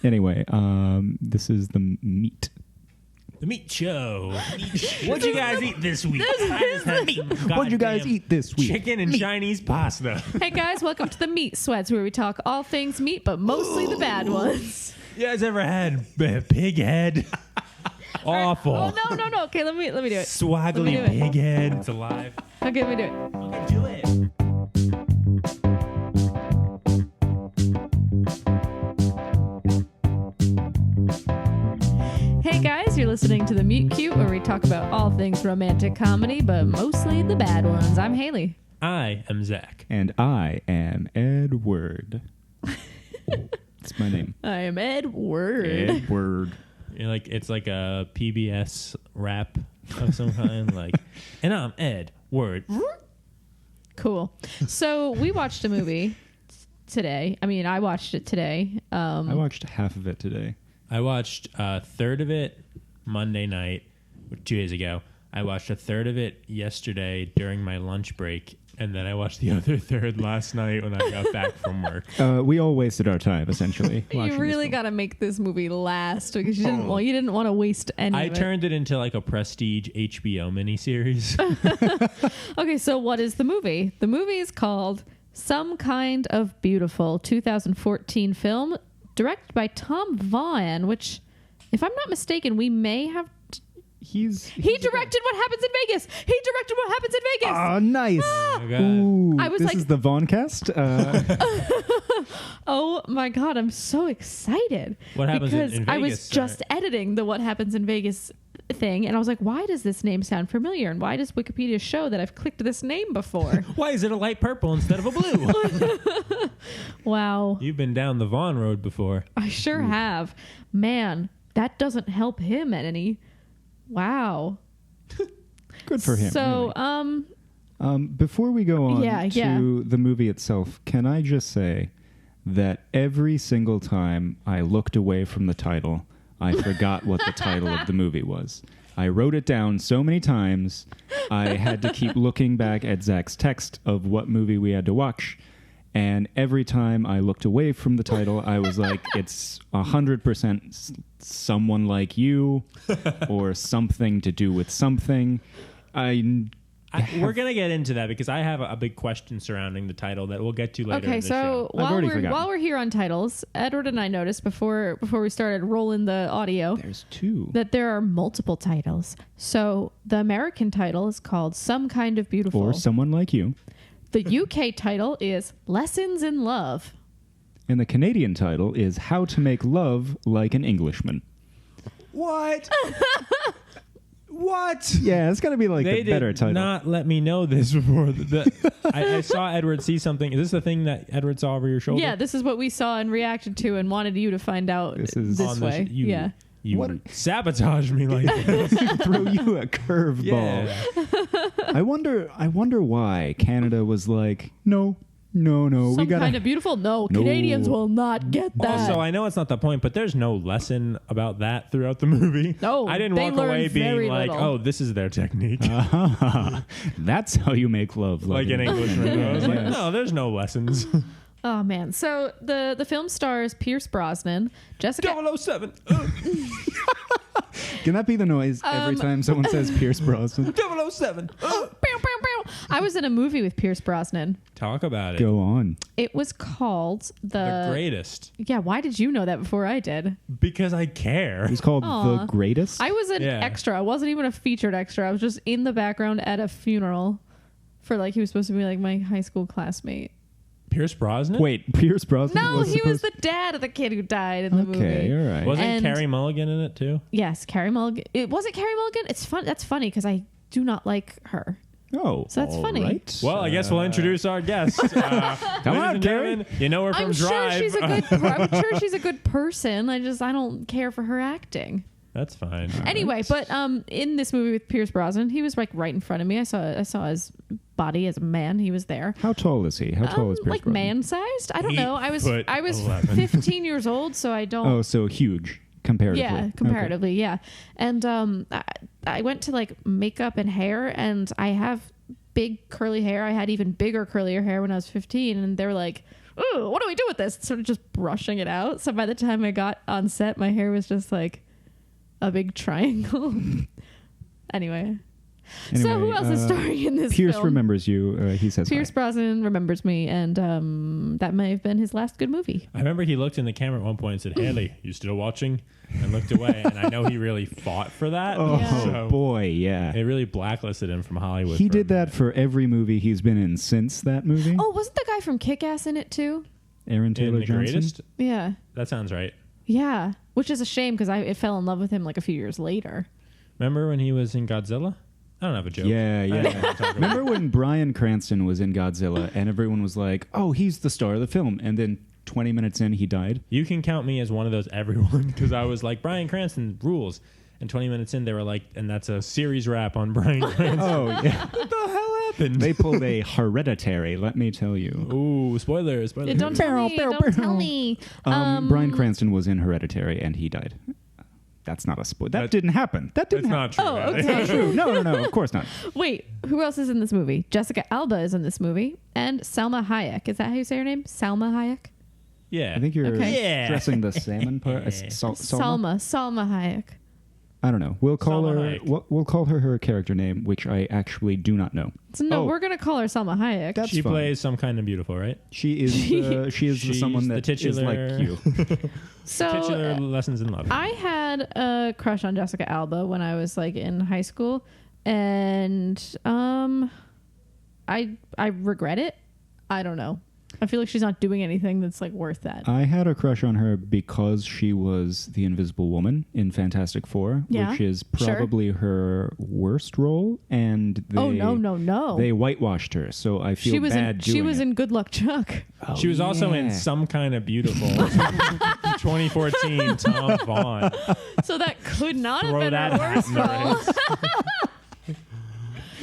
Anyway, this is the meat. The meat show. What'd you guys eat this week? What'd you guys eat this week? Chicken and Chinese pasta. Hey guys, welcome to the Meat Sweats, where we talk all things meat, but mostly the bad ones. You guys ever had pig head? Awful. Oh no. Okay, let me do it. Swaggly pig head. It's alive. Okay, let me do it. Okay, do it. Hey guys, you're listening to the Meet Cute, where we talk about all things romantic comedy, but mostly the bad ones. I'm Haley. I am Zach. And I am Edward. That's my name. I am Edward. Edward. You're like, it's like a PBS rap of some kind. Like, and I'm Ed. Word. Cool. So we watched a movie today. I mean, I watched it today. I watched half of it today. I watched a third of it Monday night, 2 days ago. I watched a third of it yesterday during my lunch break, and then I watched the other third last night when I got back from work. We all wasted our time, essentially. You really got to make this movie last because you didn't. Well, you didn't want to waste any. I of it. turned it into like a prestige HBO miniseries. Okay, so what is the movie? The movie is called Some Kind of Beautiful, 2014 film, directed by Tom Vaughn, which, if I'm not mistaken, we may have. He directed What Happens in Vegas. He directed What Happens in Vegas. Oh, nice. Ah! Oh, God. Ooh, I was this like- is the Vaughncast. Oh my God, I'm so excited. What Happens because in I was Vegas, just editing the What Happens in Vegas thing, and I was like, why does this name sound familiar? And why does Wikipedia show that I've clicked this name before? Why is it a light purple instead of a blue? Wow. You've been down the Vaughn road before. I sure have. Man, that doesn't help him any. Wow. Good for him. So, really. Before we go on Yeah. to the movie itself, can I just say that every single time I looked away from the title, I forgot what the title of the movie was. I wrote it down so many times, I had to keep looking back at Zach's text of what movie we had to watch. And every time I looked away from the title, I was like, it's 100% Someone Like You or something to do with something. We're going to get into that because I have a big question surrounding the title that we'll get to later in okay, the so show. while we're here on titles, Edward and I noticed before we started rolling the audio There's two. that there are multiple titles. So the American title is called Some Kind of Beautiful. Or Someone Like You. The UK title is Lessons in Love. And the Canadian title is How to Make Love Like an Englishman. What? What? Yeah, it's got to be like They a better did title. not let me know this before. I saw Edward see something. Is this the thing that Edward saw over your shoulder? Yeah, this is what we saw and reacted to and wanted you to find out This is- this On way. You sabotage me like this. Throw you a curveball. Yeah. I wonder why Canada was like, no, we Some gotta. kind of beautiful? No, No. Canadians will not get that. Also, I know it's not the point, but there's no lesson about that throughout the movie. No, I didn't they walk away learned very being like, little. oh, this is their technique. That's how you make love. Like an Englishman. I was like, no, there's no lessons. Oh man! So the film stars Pierce Brosnan, Jessica. 007. Can that be the noise every time someone says Pierce Brosnan? 007. Pew, pew, pew. I was in a movie with Pierce Brosnan. Talk about it. Go on. It was called The greatest. Yeah, why did you know that before I did? Because I care. It was called Aw. The Greatest. I was an extra. I wasn't even a featured extra. I was just in the background at a funeral for he was supposed to be like my high school classmate. Pierce Brosnan? Wait, Pierce Brosnan? No, he was the dad of the kid who died in the movie. Okay, all right. Wasn't And- Carey Mulligan in it too? Yes, Carey Mulligan. Was it Carey Mulligan? It's fun. That's funny because I do not like her. Oh, So that's all funny. right. Well, I guess we'll introduce our guest. Come Ladies on, and Carey. gentlemen, you know her from I'm sure Drive. she's a good. I'm sure she's a good person. I don't care for her acting. That's fine. Anyway, but in this movie with Pierce Brosnan, he was right in front of me. I saw his body as a man. He was there. How tall is he? How tall is Pierce like Brosnan? man-sized? I don't know. I was 8'11". 15 years old, so I don't. Oh, so huge comparatively. Yeah, comparatively, yeah. And I went to makeup and hair, and I have big curly hair. I had even bigger curlier hair when I was 15, and they were like, ooh, what do we do with this? Sort of just brushing it out. So by the time I got on set, my hair was just like a big triangle. Anyway, so who else is starring in this Pierce film? remembers you. He says Pierce hi. Brosnan remembers me, and that may have been his last good movie. I remember he looked in the camera at one point and said, Haley, you still watching? And looked away. And I know he really fought for that. Oh, Yeah. boy, yeah. It really blacklisted him from Hollywood. He for did a that minute. for every movie he's been in since that movie. Oh, wasn't the guy from Kick-Ass in it too? Aaron In Taylor The Johnson. Greatest? Yeah. That sounds right. Yeah. Which is a shame because I fell in love with him like a few years later. Remember when he was in Godzilla? I don't have a joke. Yeah, I don't know what yeah. I'm talking about. Remember when Bryan Cranston was in Godzilla and everyone was like, oh, he's the star of the film. And then 20 minutes in, he died? You can count me as one of those everyone because I was like, Bryan Cranston rules. And 20 minutes in, they were like, and that's a series wrap on Bryan Cranston. Oh, yeah. What the hell happened? They pulled a Hereditary, let me tell you. Ooh, spoiler. Don't tell me. Don't tell me. Bryan Cranston was in Hereditary and he died. That's not a spoiler. That didn't happen. That didn't That's happen. not true. Oh, really. okay. True. No, of course not. Wait, who else is in this movie? Jessica Alba is in this movie, and Salma Hayek. Is that how you say her name? Salma Hayek? Yeah. I think you're Okay. Yeah. stressing the salmon part. Salma? Salma Hayek. I don't know. We'll call Salma her. Hayek. We'll call her character name, which I actually do not know. So no, Oh. we're gonna call her Salma Hayek. That's She fine. plays some kind of beautiful, right? She is. She is She's someone the that is titular- like you. So Titular lessons in love. I had a crush on Jessica Alba when I was like in high school, and I regret it. I don't know. I feel like she's not doing anything that's like worth that. I had a crush on her because she was the Invisible Woman in Fantastic Four, Yeah, which is sure. probably her worst role. And they, Oh no! they whitewashed her, so I feel she was bad doing she was it. in Good Luck Chuck. Oh, She was also in yeah. Some Kind of Beautiful. 2014, Tom Vaughn. So that could not have Throw been that her hat worst in the role. race.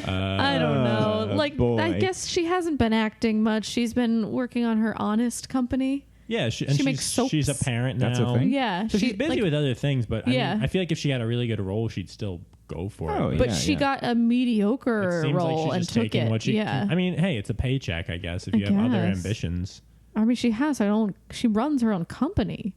I don't know. Like, I boy. guess she hasn't been acting much. She's been working on her Honest company. Yeah, She she's, makes soaps. she's a parent now. That's a thing? Yeah, So she's busy like, with other things, but I, Yeah. mean, I feel like if she had a really good role, she'd still go for Oh, it. but yeah, she yeah. got a It mediocre seems role like she's and just took taking it. what she yeah, can. I mean, hey, it's a paycheck, I guess, if I you have other guess. ambitions. I mean, she has her own. She runs her own company.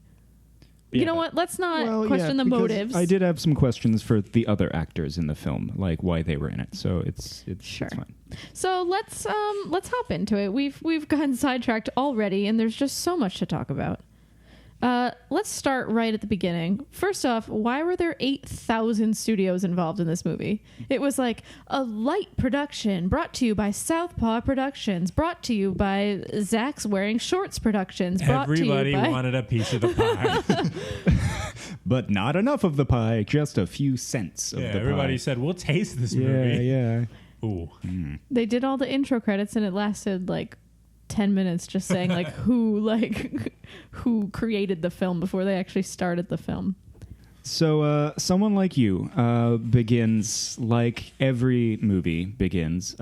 Yeah, You know but- what? Let's not Well, question yeah, the because motives. I did have some questions for the other actors in the film, like why they were in it. So it's Sure. fine. So let's hop into it. We've gotten sidetracked already, and there's just so much to talk about. Let's start right at the beginning. First off, why were there 8,000 studios involved in this movie? It was like a light production brought to you by Southpaw Productions, brought to you by Zach's Wearing Shorts Productions, brought Everybody to you by... wanted a piece of the pie. But not enough of the pie, just a few cents of Yeah, the pie. everybody said, we'll taste this Yeah, movie. yeah. Ooh. They did all the intro credits, and it lasted like 10 minutes just saying like who created the film before they actually started the film. So someone like you begins like every movie begins.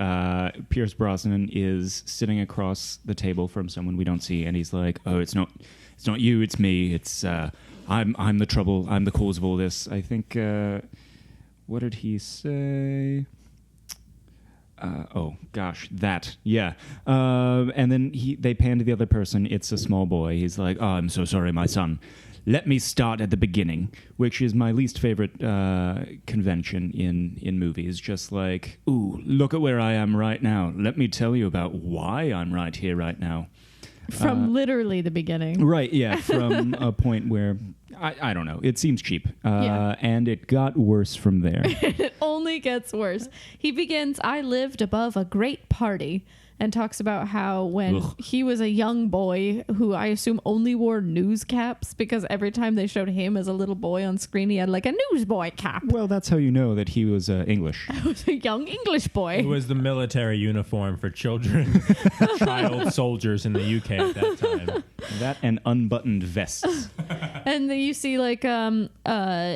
Pierce Brosnan is sitting across the table from someone we don't see, and he's like, "Oh, it's not you, it's me. It's I'm the trouble. I'm the cause of all this." I think. What did he say? Oh gosh, that yeah. And then they pan to the other person. It's a small boy. He's like, "Oh, I'm so sorry, my son. Let me start at the beginning," which is my least favorite convention in movies. Just like, "Ooh, look at where I am right now. Let me tell you about why I'm right here right now." From literally the beginning. Right, yeah, from a point where I don't know. It seems cheap, Yeah. and it got worse from there. It only gets worse. He begins, "I lived above a great party," and talks about how when Ugh. he was a young boy who I assume only wore news caps because every time they showed him as a little boy on screen, he had like a newsboy cap. Well, that's how you know that he was English. He was a young English It boy. was the military uniform for children, child soldiers in the UK at that time. That and unbuttoned vests. And then you see like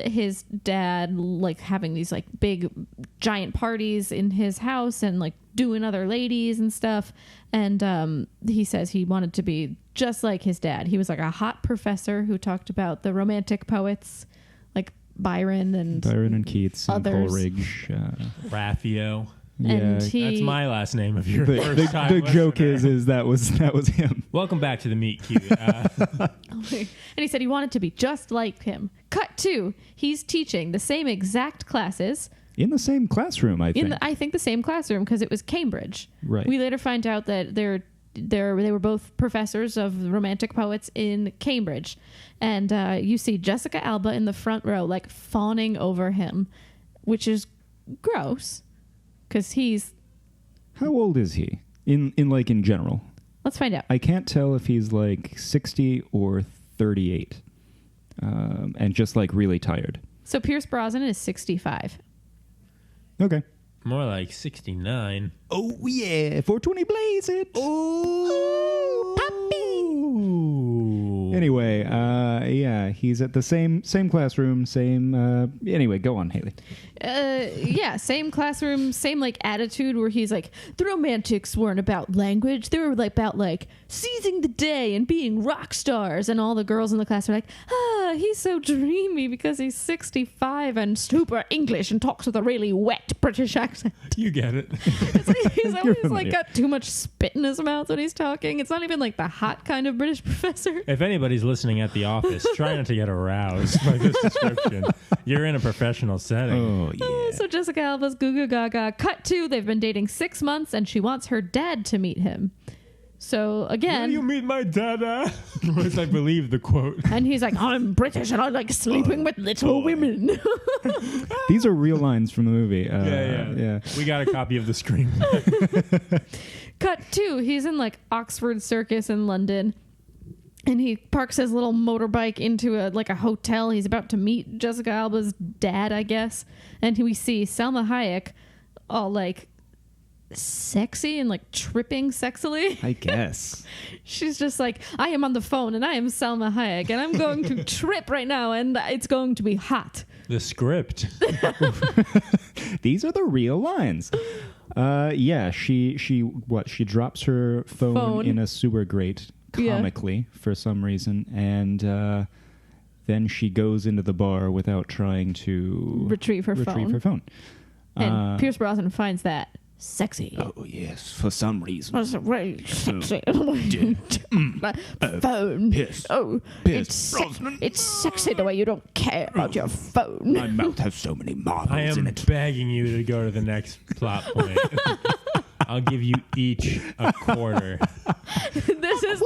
his dad like having these like big giant parties in his house and like doing other ladies and stuff. And he says he wanted to be just like his dad. He was like a hot professor who talked about the romantic poets like Byron and Byron and Keats and Others. Coleridge. Raffio. And Yeah. That's my last name of your The, first time the joke listener. is that was him. Welcome back to the Meet Cute. and he said he wanted to be just like him. Cut 2. He's teaching the same exact classes In the same classroom, I think. I think the same classroom because it was Cambridge. Right. We later find out that they were both professors of romantic poets in Cambridge, and you see Jessica Alba in the front row, like fawning over him, which is gross because he's. How old is he in general? Let's find out. I can't tell if he's like 60 or 38, and just like really tired. So Pierce Brosnan is 65. Okay. More like 69. Oh yeah, 420 blaze it. Oh, puppy. Anyway, yeah, he's at the same classroom, same. Anyway, go on, Haley. Yeah, same classroom, same like attitude where he's like, the romantics weren't about language. They were like about like seizing the day and being rock stars. And all the girls in the class are like, he's so dreamy because he's 65 and super English and talks with a really wet British accent. You get it. It's like, he's always familiar. like got too much spit in his mouth when he's talking. It's not even like the hot kind of British professor. If anybody's listening at the office, try not to get aroused by this description. You're in a professional setting. Oh yeah. So Jessica Alba's Goo Goo Gaga. Cut 2. They've been dating 6 months and she wants her dad to meet him. So Will again, you meet my dada? Was, I believe, the quote. and he's like, I'm British and I like sleeping with little women. These are real lines from the movie. Yeah. We got a copy of the screenplay. Cut 2. He's in like Oxford Circus in London. And he parks his little motorbike into a hotel. He's about to meet Jessica Alba's dad, I guess. And we see Salma Hayek all like sexy and like tripping sexily. I guess. She's just like, I am on the phone and I am Salma Hayek and I'm going to trip right now and it's going to be hot. The script. These are the real lines. Yeah, she drops her phone in a sewer grate comically for some reason, and then she goes into the bar without trying to retrieve her phone. And Pierce Brosnan finds that sexy. Oh yes, for some reason. That's really sexy. Phone. Pierce. Oh, Pierce Brosnan. it's sexy the way you don't care about your phone. My mouth has so many marbles I am in it. begging you to go to the next plot point. I'll give you each a quarter. This is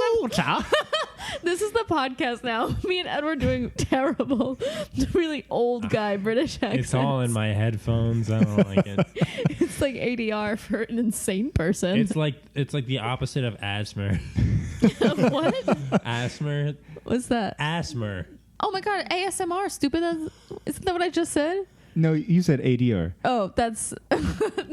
the podcast now. Me and Ed were doing terrible, really old guy British accents. It's all in my headphones. I don't like it. It's like ADR for an insane person. It's like the opposite of asthma. What? Asthma. What's that? Asthma. Oh my god, ASMR, stupid. Isn't that what I just said? No, you said ADR. Oh, that's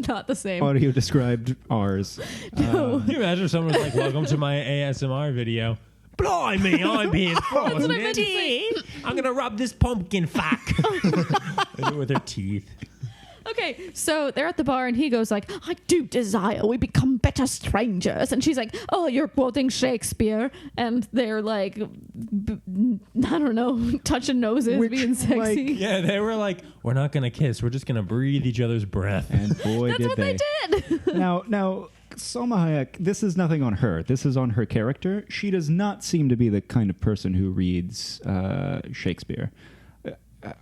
not the same. Audio described R's. No. Can you imagine if someone was like, welcome to my ASMR video? Blimey, I'm being frozen. That's what I meant to say. I'm going to rub this pumpkin fuck. They do it with their teeth. Okay, so they're at the bar and he goes like, I do desire we become better strangers. And she's like, oh, you're quoting Shakespeare. And they're like, I don't know, touching noses, being sexy. Yeah, they were like, we're not going to kiss. We're just going to breathe each other's breath. And boy, That's did what they. did. Now, Salma Hayek, this is nothing on her. This is on her character. She does not seem to be the kind of person who reads Shakespeare.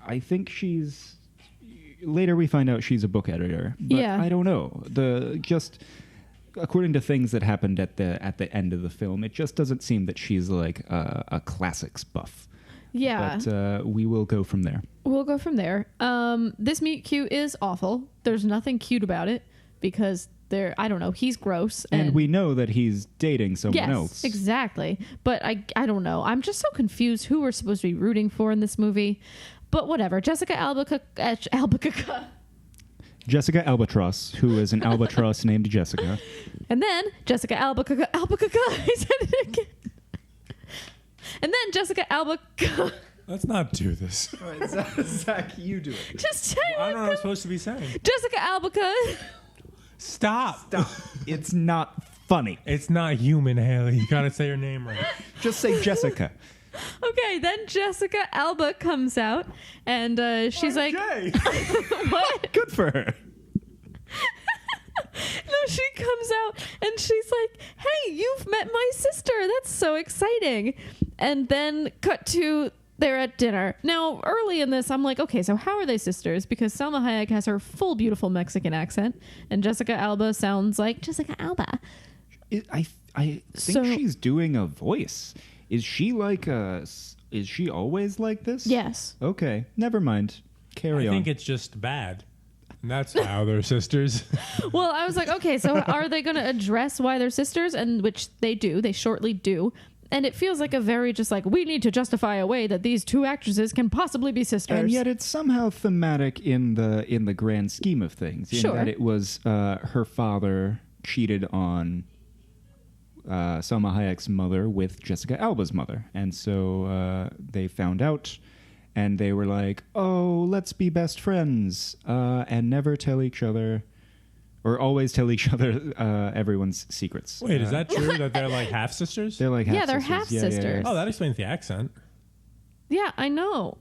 I think she's... Later we find out she's a book editor. But Yeah. I don't know. Just according to things that happened at the end of the film, it just doesn't seem that she's like a classics buff. Yeah. But we will go from there. We'll go from there. This meet cute is awful. There's nothing cute about it because I don't know, he's gross. And we know that he's dating someone else. Yes, exactly. But I don't know. I'm just so confused who we're supposed to be rooting for in this movie. But whatever. Jessica Alba. Jessica Albatross, who is an albatross named Jessica. And then Jessica Alba. I said it again. And then Jessica Alba. Let's not do this. All right, Zach, you do it. Just tell you I don't know what I'm supposed to be saying. Jessica Alba. Stop. It's not funny. It's not human, Haley. You got to say your name right. Just say Jessica. Okay, then Jessica Alba comes out and she's like, Jay. what? Good for her. No, she comes out and she's like, hey, you've met my sister. That's so exciting. And then cut to they're at dinner. Now, early in this, I'm like, okay, so how are they sisters? Because Salma Hayek has her full, beautiful Mexican accent, and Jessica Alba sounds like Jessica Alba. I think she's doing a voice. Is she like is she always like this? Yes. Okay, never mind. Carry on. I think it's just bad. And that's how they're sisters. Well, I was like, okay, so are they going to address why they're sisters? And which they do. They shortly do. And it feels like a very just like, we need to justify a way that these two actresses can possibly be sisters. And yet it's somehow thematic in the grand scheme of things. In that it was her father cheated on Salma Hayek's mother with Jessica Alba's mother. And so they found out and they were like, oh, let's be best friends and never tell each other or always tell each other everyone's secrets. Wait, is that true that they're like half sisters? They're like half yeah, they're sisters. half sisters. Oh, that explains the accent. Yeah, I know.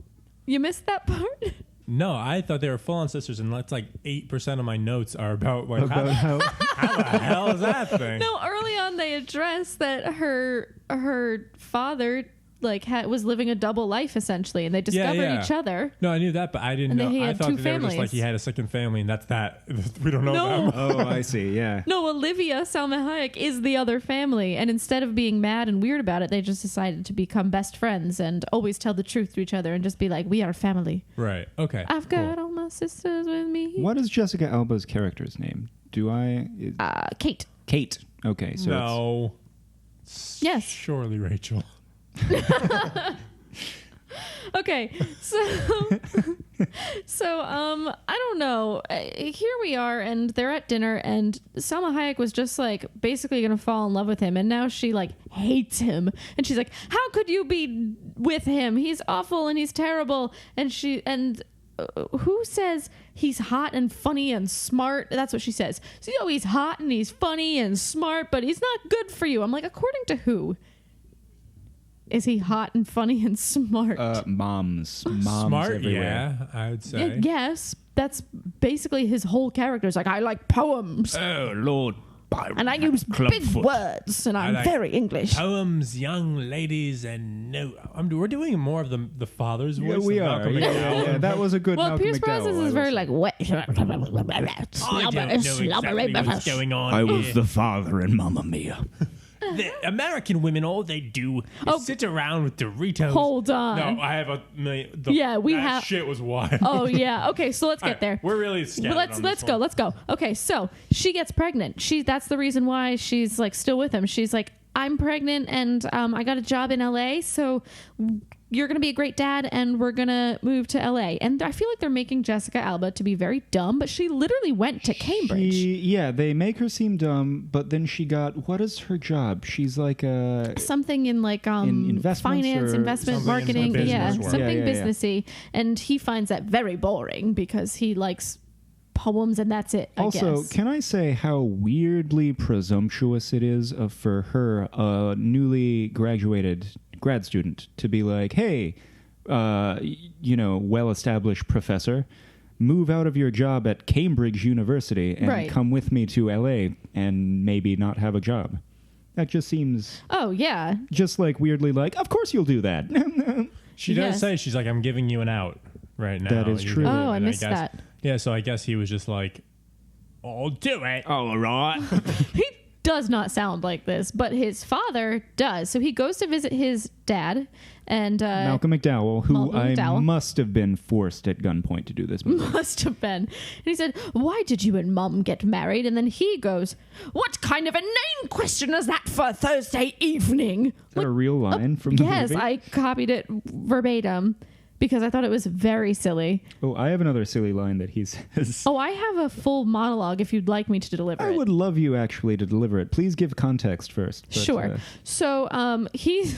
You missed that part? No, I thought they were full-on sisters, and that's like 8% of my notes are about like How how the hell is that thing? No, early on they addressed that her father like was living a double life essentially, and they discovered each other. No, I knew that, but I didn't And know. he I had thought two that they were just like families. he had a second family, and that's that. We don't know No. them. Oh, I see. Yeah. No, Olivia Salma Hayek is the other family, and instead of being mad and weird about it, they just decided to become best friends and always tell the truth to each other and just be like, we are family. Right. Okay. I've got all my sisters with me. What is Jessica Alba's character's name? Kate. Kate. Okay, so no. Yes. Surely Rachel. Okay, so I don't know. Here we are, and they're at dinner, and Salma Hayek was just like basically gonna fall in love with him, and now she like hates him, and she's like, "How could you be with him? He's awful and he's terrible." And who says he's hot and funny and smart? That's what she says. So he's hot and he's funny and smart, but he's not good for you. I'm like, according to who? Is he hot and funny and smart? Moms Smart, everywhere. yeah, I would say. Yes, that's basically his whole character. It's like, I like poems. Oh, Lord Byron. And I use big words, and I'm like very English. Poems, young ladies, and no. We're doing more of the father's Yeah, voice. we than are. Malcolm McDowell. Yeah, that was a good Well, Malcolm Pierce McDowell. Brosnan is very like wet. I don't know exactly what's going on. I was here. the father in Mamma Mia. The American women, all they do is sit around with Doritos. Hold on. No, I have a million. That shit was wild. Oh yeah. Okay, so let's All get right, there. We're really scared. Let's go. Okay, so she gets pregnant. That's the reason why she's like still with him. She's like, I'm pregnant and I got a job in LA, so you're going to be a great dad and we're going to move to LA. And I feel like they're making Jessica Alba to be very dumb, but she literally went to Cambridge. They make her seem dumb, but then she got, what is her job? She's like something in like in investments finance, or investment, something in marketing, the business world. something Yeah. businessy. And he finds that very boring because he likes poems and that's it. Also, I guess. can I say how weirdly presumptuous it is for her, a newly graduated grad student, to be like, hey, well-established professor, move out of your job at Cambridge University and come with me to LA and maybe not have a job. That just seems... Oh, yeah. Just like weirdly like, of course you'll do that. She does say, she's like, I'm giving you an out right now. That is true. Oh, I And missed guess, that. Yeah, so I guess he was just like, I'll do it. All right. He does not sound like this, but his father does. So he goes to visit his dad and Malcolm McDowell, who Malcolm McDowell. must have been forced at gunpoint to do this movie. must have been. And he said, why did you and Mum get married? And then he goes, what kind of a name question is that for Thursday evening? Is that a real line from the Yes, movie? I copied it verbatim because I thought it was very silly. Oh, I have another silly line that he says. Oh, I have a full monologue if you'd like me to deliver I it. would love you actually to deliver it. Please give context first. But, Sure. So he's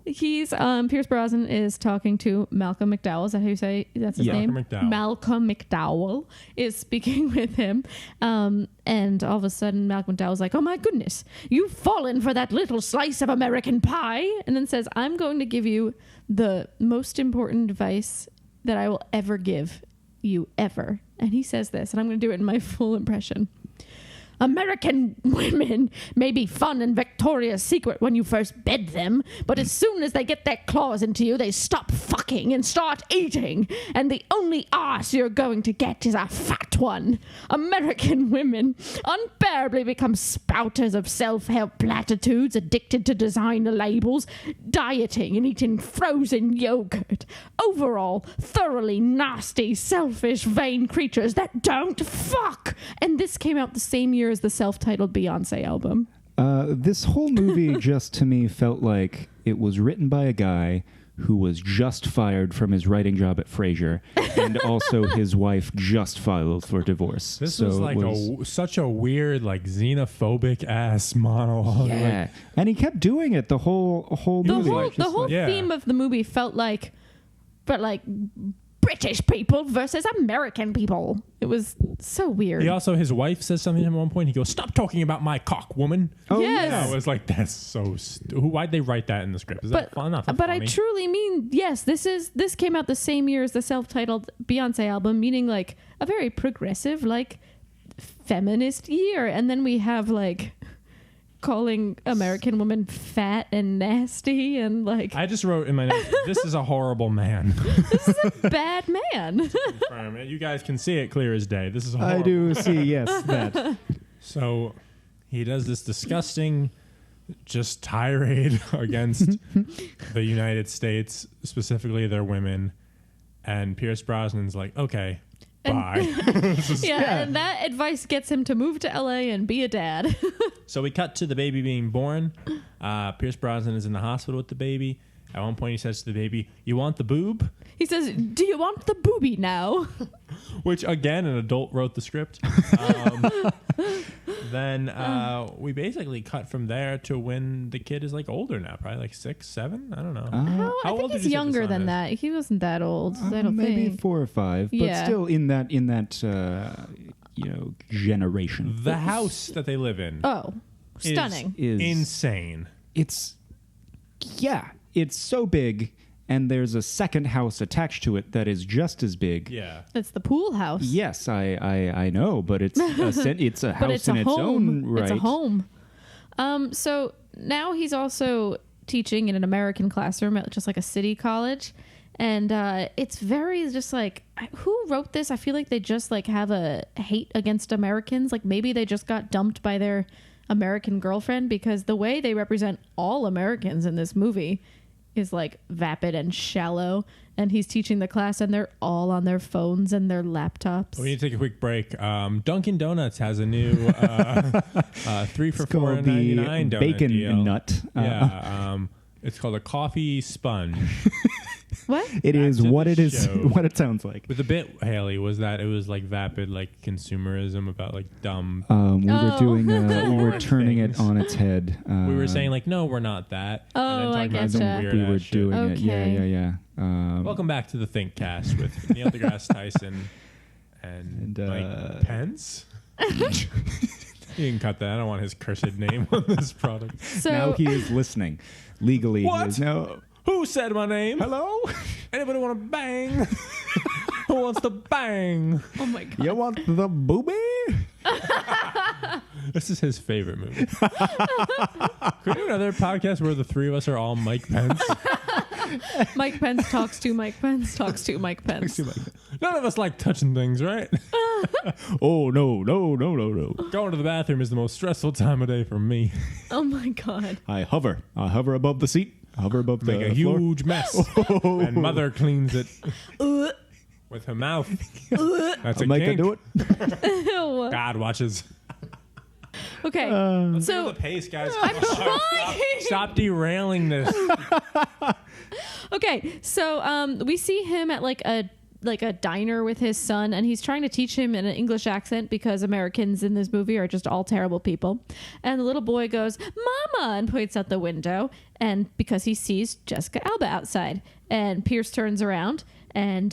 Pierce Brosnan is talking to Malcolm McDowell. Is that how you say that's his Yeah. name? Malcolm McDowell. Malcolm McDowell is speaking with him. And all of a sudden Malcolm McDowell's like, oh my goodness, you've fallen for that little slice of American pie. And then says, I'm going to give you the most important advice that I will ever give you ever. And he says this, and I'm going to do it in my full impression. American women may be fun and Victoria's Secret when you first bed them, but as soon as they get their claws into you, they stop fucking and start eating. And the only arse you're going to get is a fat one. American women unbearably become spouters of self-help platitudes, addicted to designer labels, dieting and eating frozen yogurt. Overall, thoroughly nasty, selfish, vain creatures that don't fuck. And this came out the same year as the self-titled Beyonce album. This whole movie just to me felt like it was written by a guy who was just fired from his writing job at Frasier, and also his wife just filed for divorce. This was like such a weird, like xenophobic ass monologue. Yeah, and he kept doing it the whole movie. The whole theme of the movie felt like, but like British people versus American people. It was so weird. His wife says something to him at one point. He goes, "Stop talking about my cock, woman." Oh, yes. Yeah, I was like, that's so why'd they write that in the script? Is that fun? But I truly mean, yes, this came out the same year as the self-titled Beyonce album, meaning like a very progressive, like feminist year. And then we have like calling American women fat and nasty and like... I just wrote in my notes, this is a horrible man. This is a bad man. You guys can see it clear as day. This is horrible. I do see, yes, that. So he does this disgusting just tirade against the United States, specifically their women. And Pierce Brosnan's like, okay, bye. And that advice gets him to move to LA and be a dad. So we cut to the baby being born. Pierce Brosnan is in the hospital with the baby. At one point he says to the baby, "You want the boob?" He says, "Do you want the booby now?" Which, again, an adult wrote the script. Then we basically cut from there to when the kid is like older now, probably like 6, 7. I don't know. I think he's younger than that. He wasn't that old. I don't maybe think 4 or 5, but still in that generation. The house that they live in. Oh, stunning! Is insane. It's so big. And there's a second house attached to it that is just as big. Yeah, it's the pool house. Yes, I know, but it's a house in its own right. It's a home. So now he's also teaching in an American classroom at just like a city college, and it's very just like, who wrote this? I feel like they just like have a hate against Americans. Like maybe they just got dumped by their American girlfriend, because the way they represent all Americans in this movie is like vapid and shallow, and he's teaching the class and they're all on their phones and their laptops. We need to take a quick break. Dunkin' Donuts has a new 3 for $4.99 donut bacon deal. Nut. It's called a coffee sponge. What? It is what it is. Show. What it sounds like. But the bit, Haley, was that it was like vapid, like consumerism about like dumb. We were turning it on its head. We were saying like, no, we're not that. Oh, I getcha. Weird we were shit. doing it. Yeah. Welcome back to the ThinkCast with Neil deGrasse Tyson and Mike Pence. You can cut that. I don't want his cursed name on this product. So now he is listening. Legally, What? he is now. Who said my name? Hello? Anybody want to bang? Who wants to bang? oh my god. You want the booby? This is his favorite movie. Could we do another podcast where the 3 of us are all Mike Pence? Mike Pence talks to Mike Pence talks to Mike Pence. None of us like touching things, right? Oh, no. Going to the bathroom is the most stressful time of day for me. Oh my god. I hover above the seat. Hover above the Make a floor. huge mess. And mother cleans it with her mouth. That's a Make her kink. do it. Ew. God watches. Okay. Look So at the pace, guys. I'm trying. Stop derailing this. Okay, so we see him at like a diner with his son, and he's trying to teach him in an English accent because Americans in this movie are just all terrible people. And the little boy goes, "Mama," and points out the window, and because he sees Jessica Alba outside. And Pierce turns around, and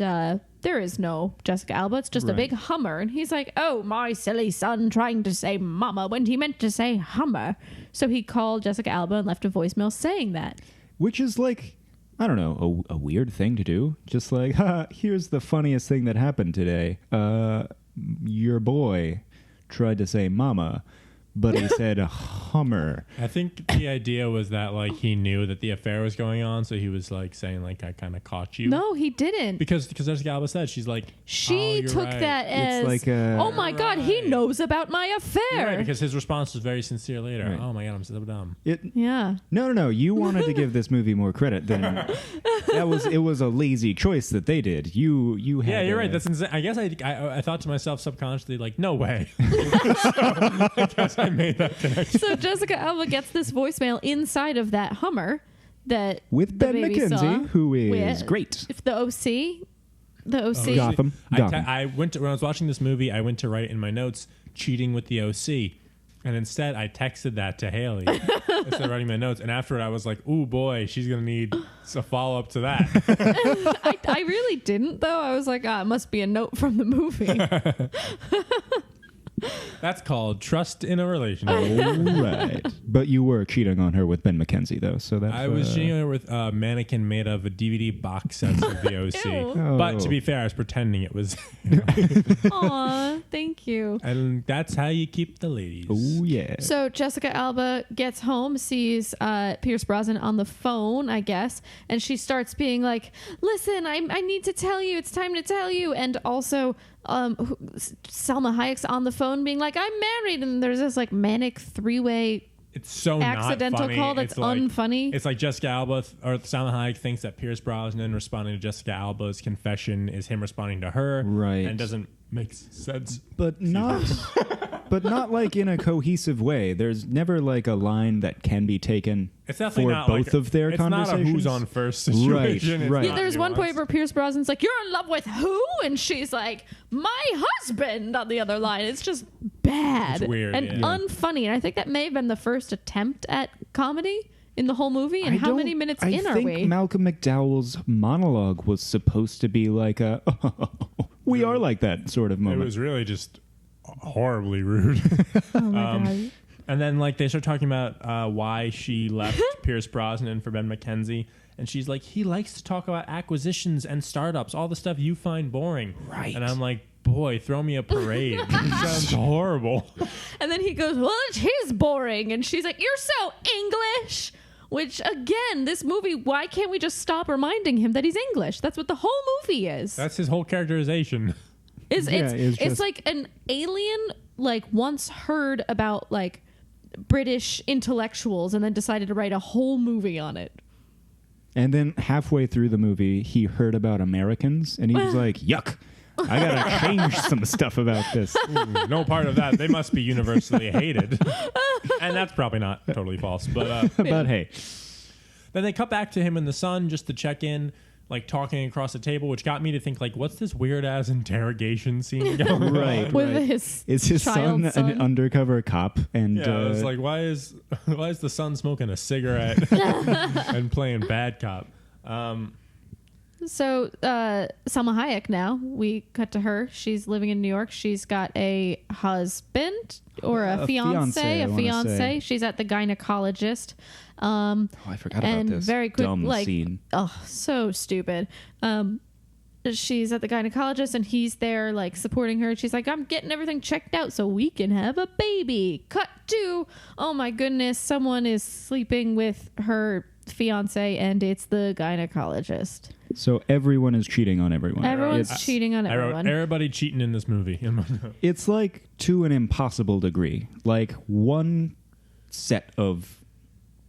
there is no Jessica Alba. It's just a big Hummer. And he's like, "Oh, my silly son trying to say mama when he meant to say Hummer." So he called Jessica Alba and left a voicemail saying that. Which is like, I don't know, a weird thing to do. Just like, here's the funniest thing that happened today. Your boy tried to say mama, but he said a Hummer. I think the idea was that like he knew that the affair was going on, so he was like saying like I kind of caught you. No, he didn't. Because Jessica Alba said she's like She you're took right. that as, It's like oh my God, he Right. knows about my You're affair. right, because his response was very sincere later. Right. Oh my God, I'm so dumb. Yeah. No. You wanted to give this movie more credit than it was a lazy choice that they did. You had Yeah, you're right. That's insane. I guess I thought to myself subconsciously like, no way. So, I guess I made that connection. So Jessica Alba gets this voicemail inside of that Hummer that with the Ben baby McKenzie, saw. who is With- great. If the OC. Gotham. I went to, when I was watching this movie, I went to write in my notes, cheating with the OC. And instead, I texted that to Haley instead of writing my notes. And after it, I was like, ooh, boy, she's going to need a follow-up to that. I really didn't, though. I was like, it must be a note from the movie. That's called trust in a relationship. Right. But you were cheating on her with Ben McKenzie, though. So that's I was cheating on her with a mannequin made of a DVD box sets of the OC. Ew. But to be fair, I was pretending it was. Aw, thank you. And that's how you keep the ladies. Oh, yeah. So Jessica Alba gets home, sees Pierce Brosnan on the phone, I guess, and she starts being like, listen, I need to tell you. It's time to tell you. And also Salma Hayek's on the phone being like, I'm married. And there's this like manic three-way It's so accidental not funny. call that's It's like, unfunny. It's like Jessica Alba or Salma Hayek thinks that Pierce Brosnan responding to Jessica Alba's confession is him responding to her. Right. And doesn't make sense. But not like in a cohesive way. There's never like a line that can be taken It's definitely for not both like of their it's conversations. not a who's on first situation. It's Right. Yeah, not there's one nuanced. point where Pierce Brosnan's like, you're in love with who? And she's like, my husband on the other line. It's just bad. It's weird, and yeah. unfunny. And I think that may have been the first attempt at comedy in the whole movie. And how many minutes I in are think we? Malcolm McDowell's monologue was supposed to be like a we are like that sort of It moment. was really just horribly rude. Oh my God. And then like they start talking about why she left Pierce Brosnan for Ben McKenzie. And she's like, he likes to talk about acquisitions and startups, all the stuff you find boring. Right. And I'm like, boy, throw me a parade. It sounds horrible. And then he goes, well, he's boring. And she's like, you're so English. Which, again, this movie, why can't we just stop reminding him that he's English? That's what the whole movie is. That's his whole characterization. It's just- like an alien like once heard about like British intellectuals and then decided to write a whole movie on it. And then halfway through the movie, he heard about Americans, and he was like, yuck. I gotta change some stuff about this. Ooh, no part of that. They must be universally hated. And that's probably not totally false. But But hey, then they cut back to him in the sun just to check in, like talking across the table, which got me to think, like, what's this weird ass interrogation scene going Right. on? With his is his child an undercover cop? And Yeah, I was like, why is the son smoking a cigarette and playing bad cop? So Salma Hayek now, we cut to her. She's living in New York. She's got a husband or a fiance. I wanna say. She's at the gynecologist. oh, I forgot about and this very quick, dumb like, scene. oh, so stupid. She's at the gynecologist and he's there like supporting her. She's like, I'm getting everything checked out so we can have a baby. Cut to, oh my goodness, someone is sleeping with her fiance and it's the gynecologist. So everyone is cheating on everyone. Everyone's It's- cheating on I wrote everyone. everybody cheating in this movie. In my notes. It's like to an impossible degree. Like one set of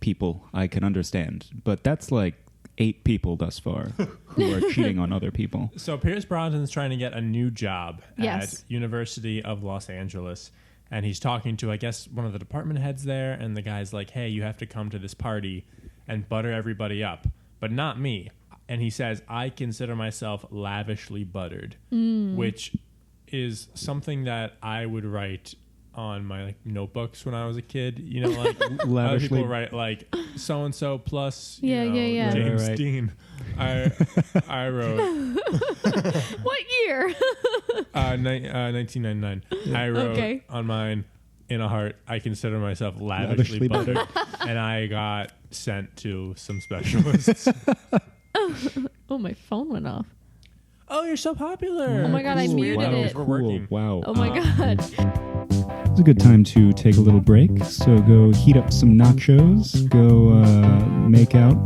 people I can understand, but that's like 8 people thus far who are cheating on other people. So Pierce Brosnan's trying to get a new job Yes. at University of Los Angeles. And he's talking to, I guess, one of the department heads there. And the guy's like, hey, you have to come to this party and butter everybody up, but not me. And he says, I consider myself lavishly buttered, which is something that I would write on my like notebooks when I was a kid. You know, like other Lavishly- people write like so and so plus Yeah, you know, yeah. James Right. Dean. I wrote What year? 1999. I wrote Okay. on mine in a heart. I consider myself lavishly Lavishly buttered, and I got sent to some specialists. Oh, my phone went off. Oh, you're so popular! Oh my God, I Cool. muted Wow, it. We're cool. working. Wow. Oh my God. It's a good time to take a little break. So go heat up some nachos. Go make out.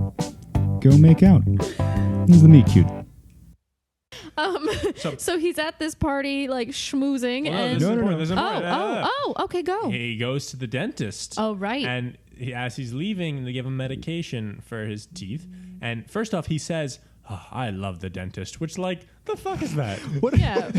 Go make out. This is the Meet Cute. So he's at this party, like schmoozing, and okay, go. He goes to the dentist. Oh, right. And as he's leaving, they give him medication for his teeth. And first off, he says, oh, "I love the dentist," which, like, the fuck is that? What? Yeah.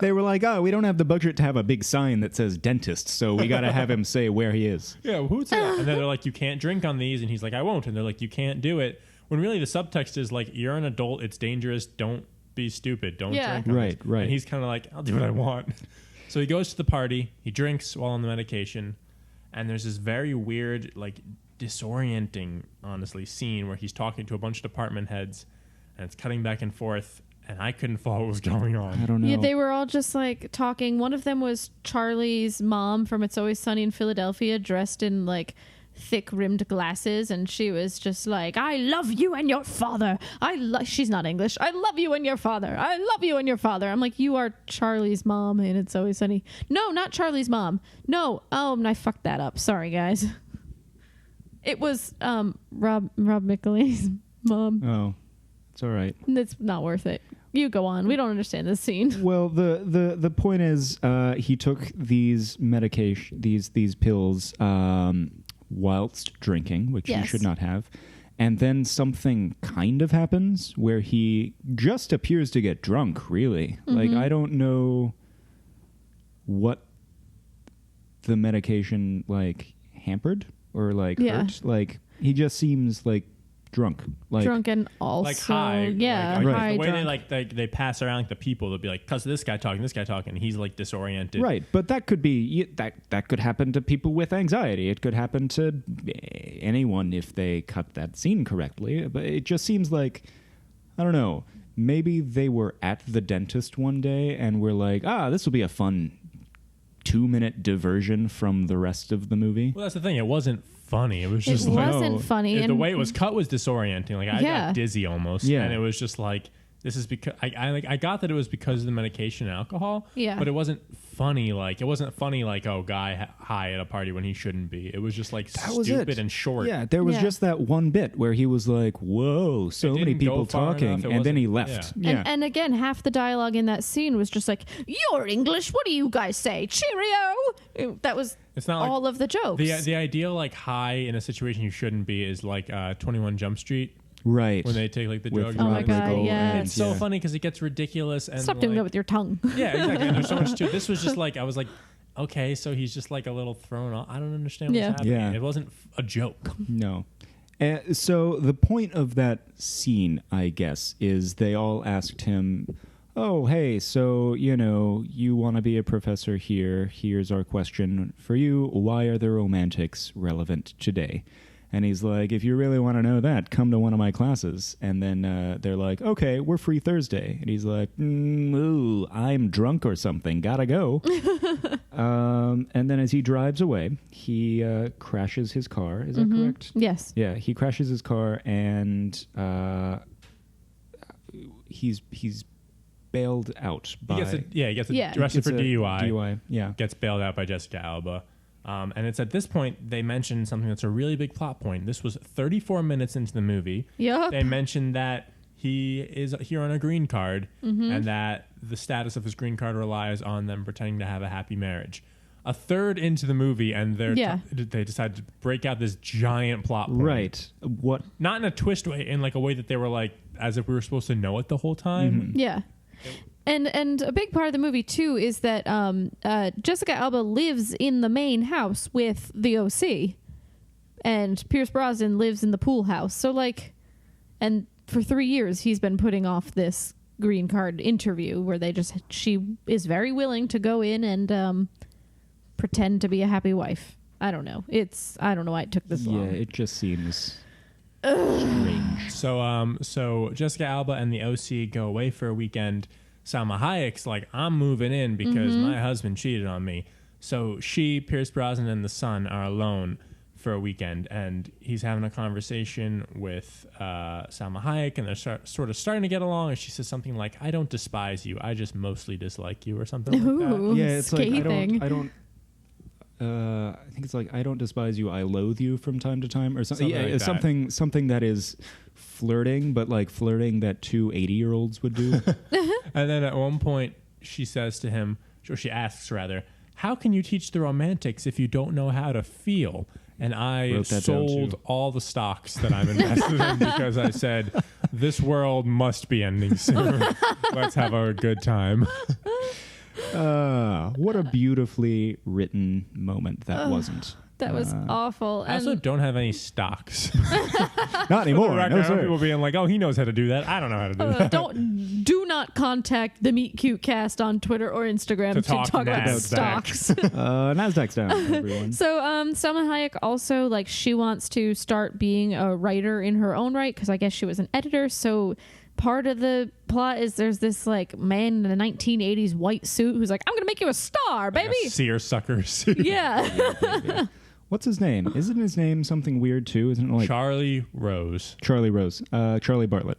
They were like, "Oh, we don't have the budget to have a big sign that says dentist, so we got to have him say where he is." Yeah, who's that? And then they're like, "You can't drink on these," and he's like, "I won't." And they're like, "You can't do it." When really the subtext is like, "You're an adult. It's dangerous. Don't be stupid. Don't drink on Right, this." right. And he's kind of like, "I'll do what I want." So he goes to the party. He drinks while on the medication, and there's this very weird, like, disorienting, honestly, scene where he's talking to a bunch of department heads, and it's cutting back and forth, and I couldn't follow what was going on. I don't know. Yeah, they were all just like talking. One of them was Charlie's mom from It's Always Sunny in Philadelphia, dressed in like thick rimmed glasses, and she was just like, "I love you and your father. She's not English. I love you and your father. I love you and your father." I'm like, "You are Charlie's mom and It's Always Sunny." No, not Charlie's mom. No. Oh, I fucked that up. Sorry, guys. It was Rob McElhenney's mom. Oh, it's all right. It's not worth it. You go on. We don't understand this scene. Well, the point is, he took these these pills whilst drinking, which he should not have, and then something kind of happens where he just appears to get drunk. Really, like, I don't know what the medication like hampered or like hurt. Like, he just seems like drunk, like drunk and also like high, yeah, like, high the way drunk. they pass around like the people, they'll be like, "Cause this guy talking," and he's like disoriented. right. But that could be that could happen to people with anxiety. It could happen to anyone if they cut that scene correctly. But it just seems like, I don't know. Maybe they were at the dentist one day and were like, "This will be a fun 2-minute diversion from the rest of the movie." Well, that's the thing. It wasn't funny. It was It just wasn't funny. the And way it was cut was disorienting. Like, I got dizzy almost. Yeah. And it was just like, this is because I got that it was because of the medication and alcohol. Yeah. But it wasn't funny. Like, it wasn't funny. Like, oh, guy high at a party when he shouldn't be. It was just like stupid and short. Yeah, there was just that one bit where he was like, "Whoa, so many didn't go people far talking," enough. It and then he wasn't- left. yeah. Yeah, And again, half the dialogue in that scene was just like, "You're English. What do you guys say? Cheerio." That was It's not like all of the jokes. the idea like high in a situation you shouldn't be is like 21 Jump Street right. when they take like the With drugs. Oh my and God, everything. yes. And it's so yeah. funny because it gets ridiculous and Stop like, doing that with your tongue. yeah, exactly. And there's so much to it. This was just like, I was like, okay, so he's just like a little thrown off. I don't understand what's happening. Yeah. It wasn't a joke. No. So the point of that scene, I guess, is they all asked him, "Oh, hey, so, you want to be a professor here. Here's our question for you. Why are the romantics relevant today?" And he's like, "If you really want to know that, come to one of my classes." And then they're like, "Okay, we're free Thursday." And he's like, "Ooh, I'm drunk or something. Gotta go." And then as he drives away, he crashes his car. Is that correct? Yes. Yeah, he crashes his car and he's bailed out by... He gets Yeah. arrested for It's a DUI. DUI, yeah. Gets bailed out by Jessica Alba. And it's at this point they mentioned something that's a really big plot point. This was 34 minutes into the movie. Yup. They mentioned that he is here on a green card and that the status of his green card relies on them pretending to have a happy marriage. A third into the movie, and they decided to break out this giant plot point. Right. What? Not in a twist way, in like a way that they were like, as if we were supposed to know it the whole time. Yeah. And a big part of the movie, too, is that Jessica Alba lives in the main house with the OC. And Pierce Brosnan lives in the pool house. So, like, and for 3 years, he's been putting off this green card interview where she is very willing to go in and pretend to be a happy wife. I don't know. I don't know why it took this long. Yeah, it just seems strange. So Jessica Alba and the OC go away for a weekend. Salma Hayek's like, "I'm moving in because my husband cheated on me." So she, Pierce Brosnan, and the son are alone for a weekend, and he's having a conversation with Salma Hayek, and they're sort of starting to get along, and she says something like, "I don't despise you, I just mostly dislike you," or something like that. Ooh, Yeah, it's like, scathing. I think it's like I don't despise you, I loathe you from time to time, or something. Something Yeah, like that. something that is flirting, but like flirting that 2 80-year-olds would do. And then at one point, she says to him, or she asks rather, how can you teach the romantics if you don't know how to feel? And I Wrote that down, sold too. all the stocks that I'm invested in because I said, this world must be ending soon. Let's have a good time. What a beautifully written moment that wasn't. That was awful. I also And don't have any stocks. Not anymore. Right No, now, sir. people being like, oh, he knows how to do that. I don't know how to do that. do not contact the Meet Cute Cast on Twitter or Instagram To to talk talk about Nasdaq. stocks. Nasdaq's down, everyone. So Selma Hayek also, like, she wants to start being a writer in her own right because I guess she was an editor. So part of the plot is there's this like man in a 1980s white suit who's like, I'm gonna make you a star, baby. Like a seersuckers. Yeah. What's his name? Isn't his name something weird too? Isn't it like Charlie Rose. Charlie Rose? Charlie Bartlett.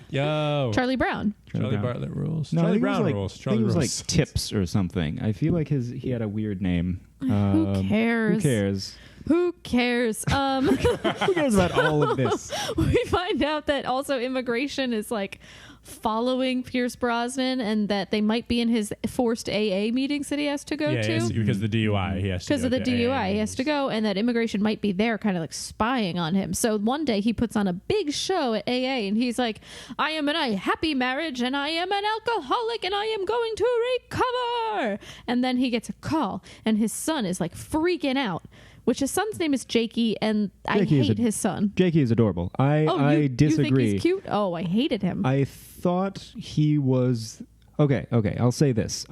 Yo. Charlie Brown. Charlie Brown. Bartlett rules. No, I Charlie think it was Brown like, rules. I think Charlie it was Rose. like Tips or something. I feel like he had a weird name. Who cares? Who cares? Who cares? Who cares about all of this? We find out that also immigration is like following Pierce Brosnan and that they might be in his forced AA meetings that he has to go Yeah, to. because the DUI, he has to Because go of the to DUI, AA he has to meetings. go, and that immigration might be there, kind of like spying on him. So one day he puts on a big show at AA, and he's like, "I am in a happy marriage, and I am an alcoholic, and I am going to recover." And then he gets a call, and his son is like freaking out. Which his son's name is Jakey, and I Jakey is hate his son. Jakey is adorable. I You disagree. think he's cute? Oh, I hated him. I thought he was okay. I'll say this.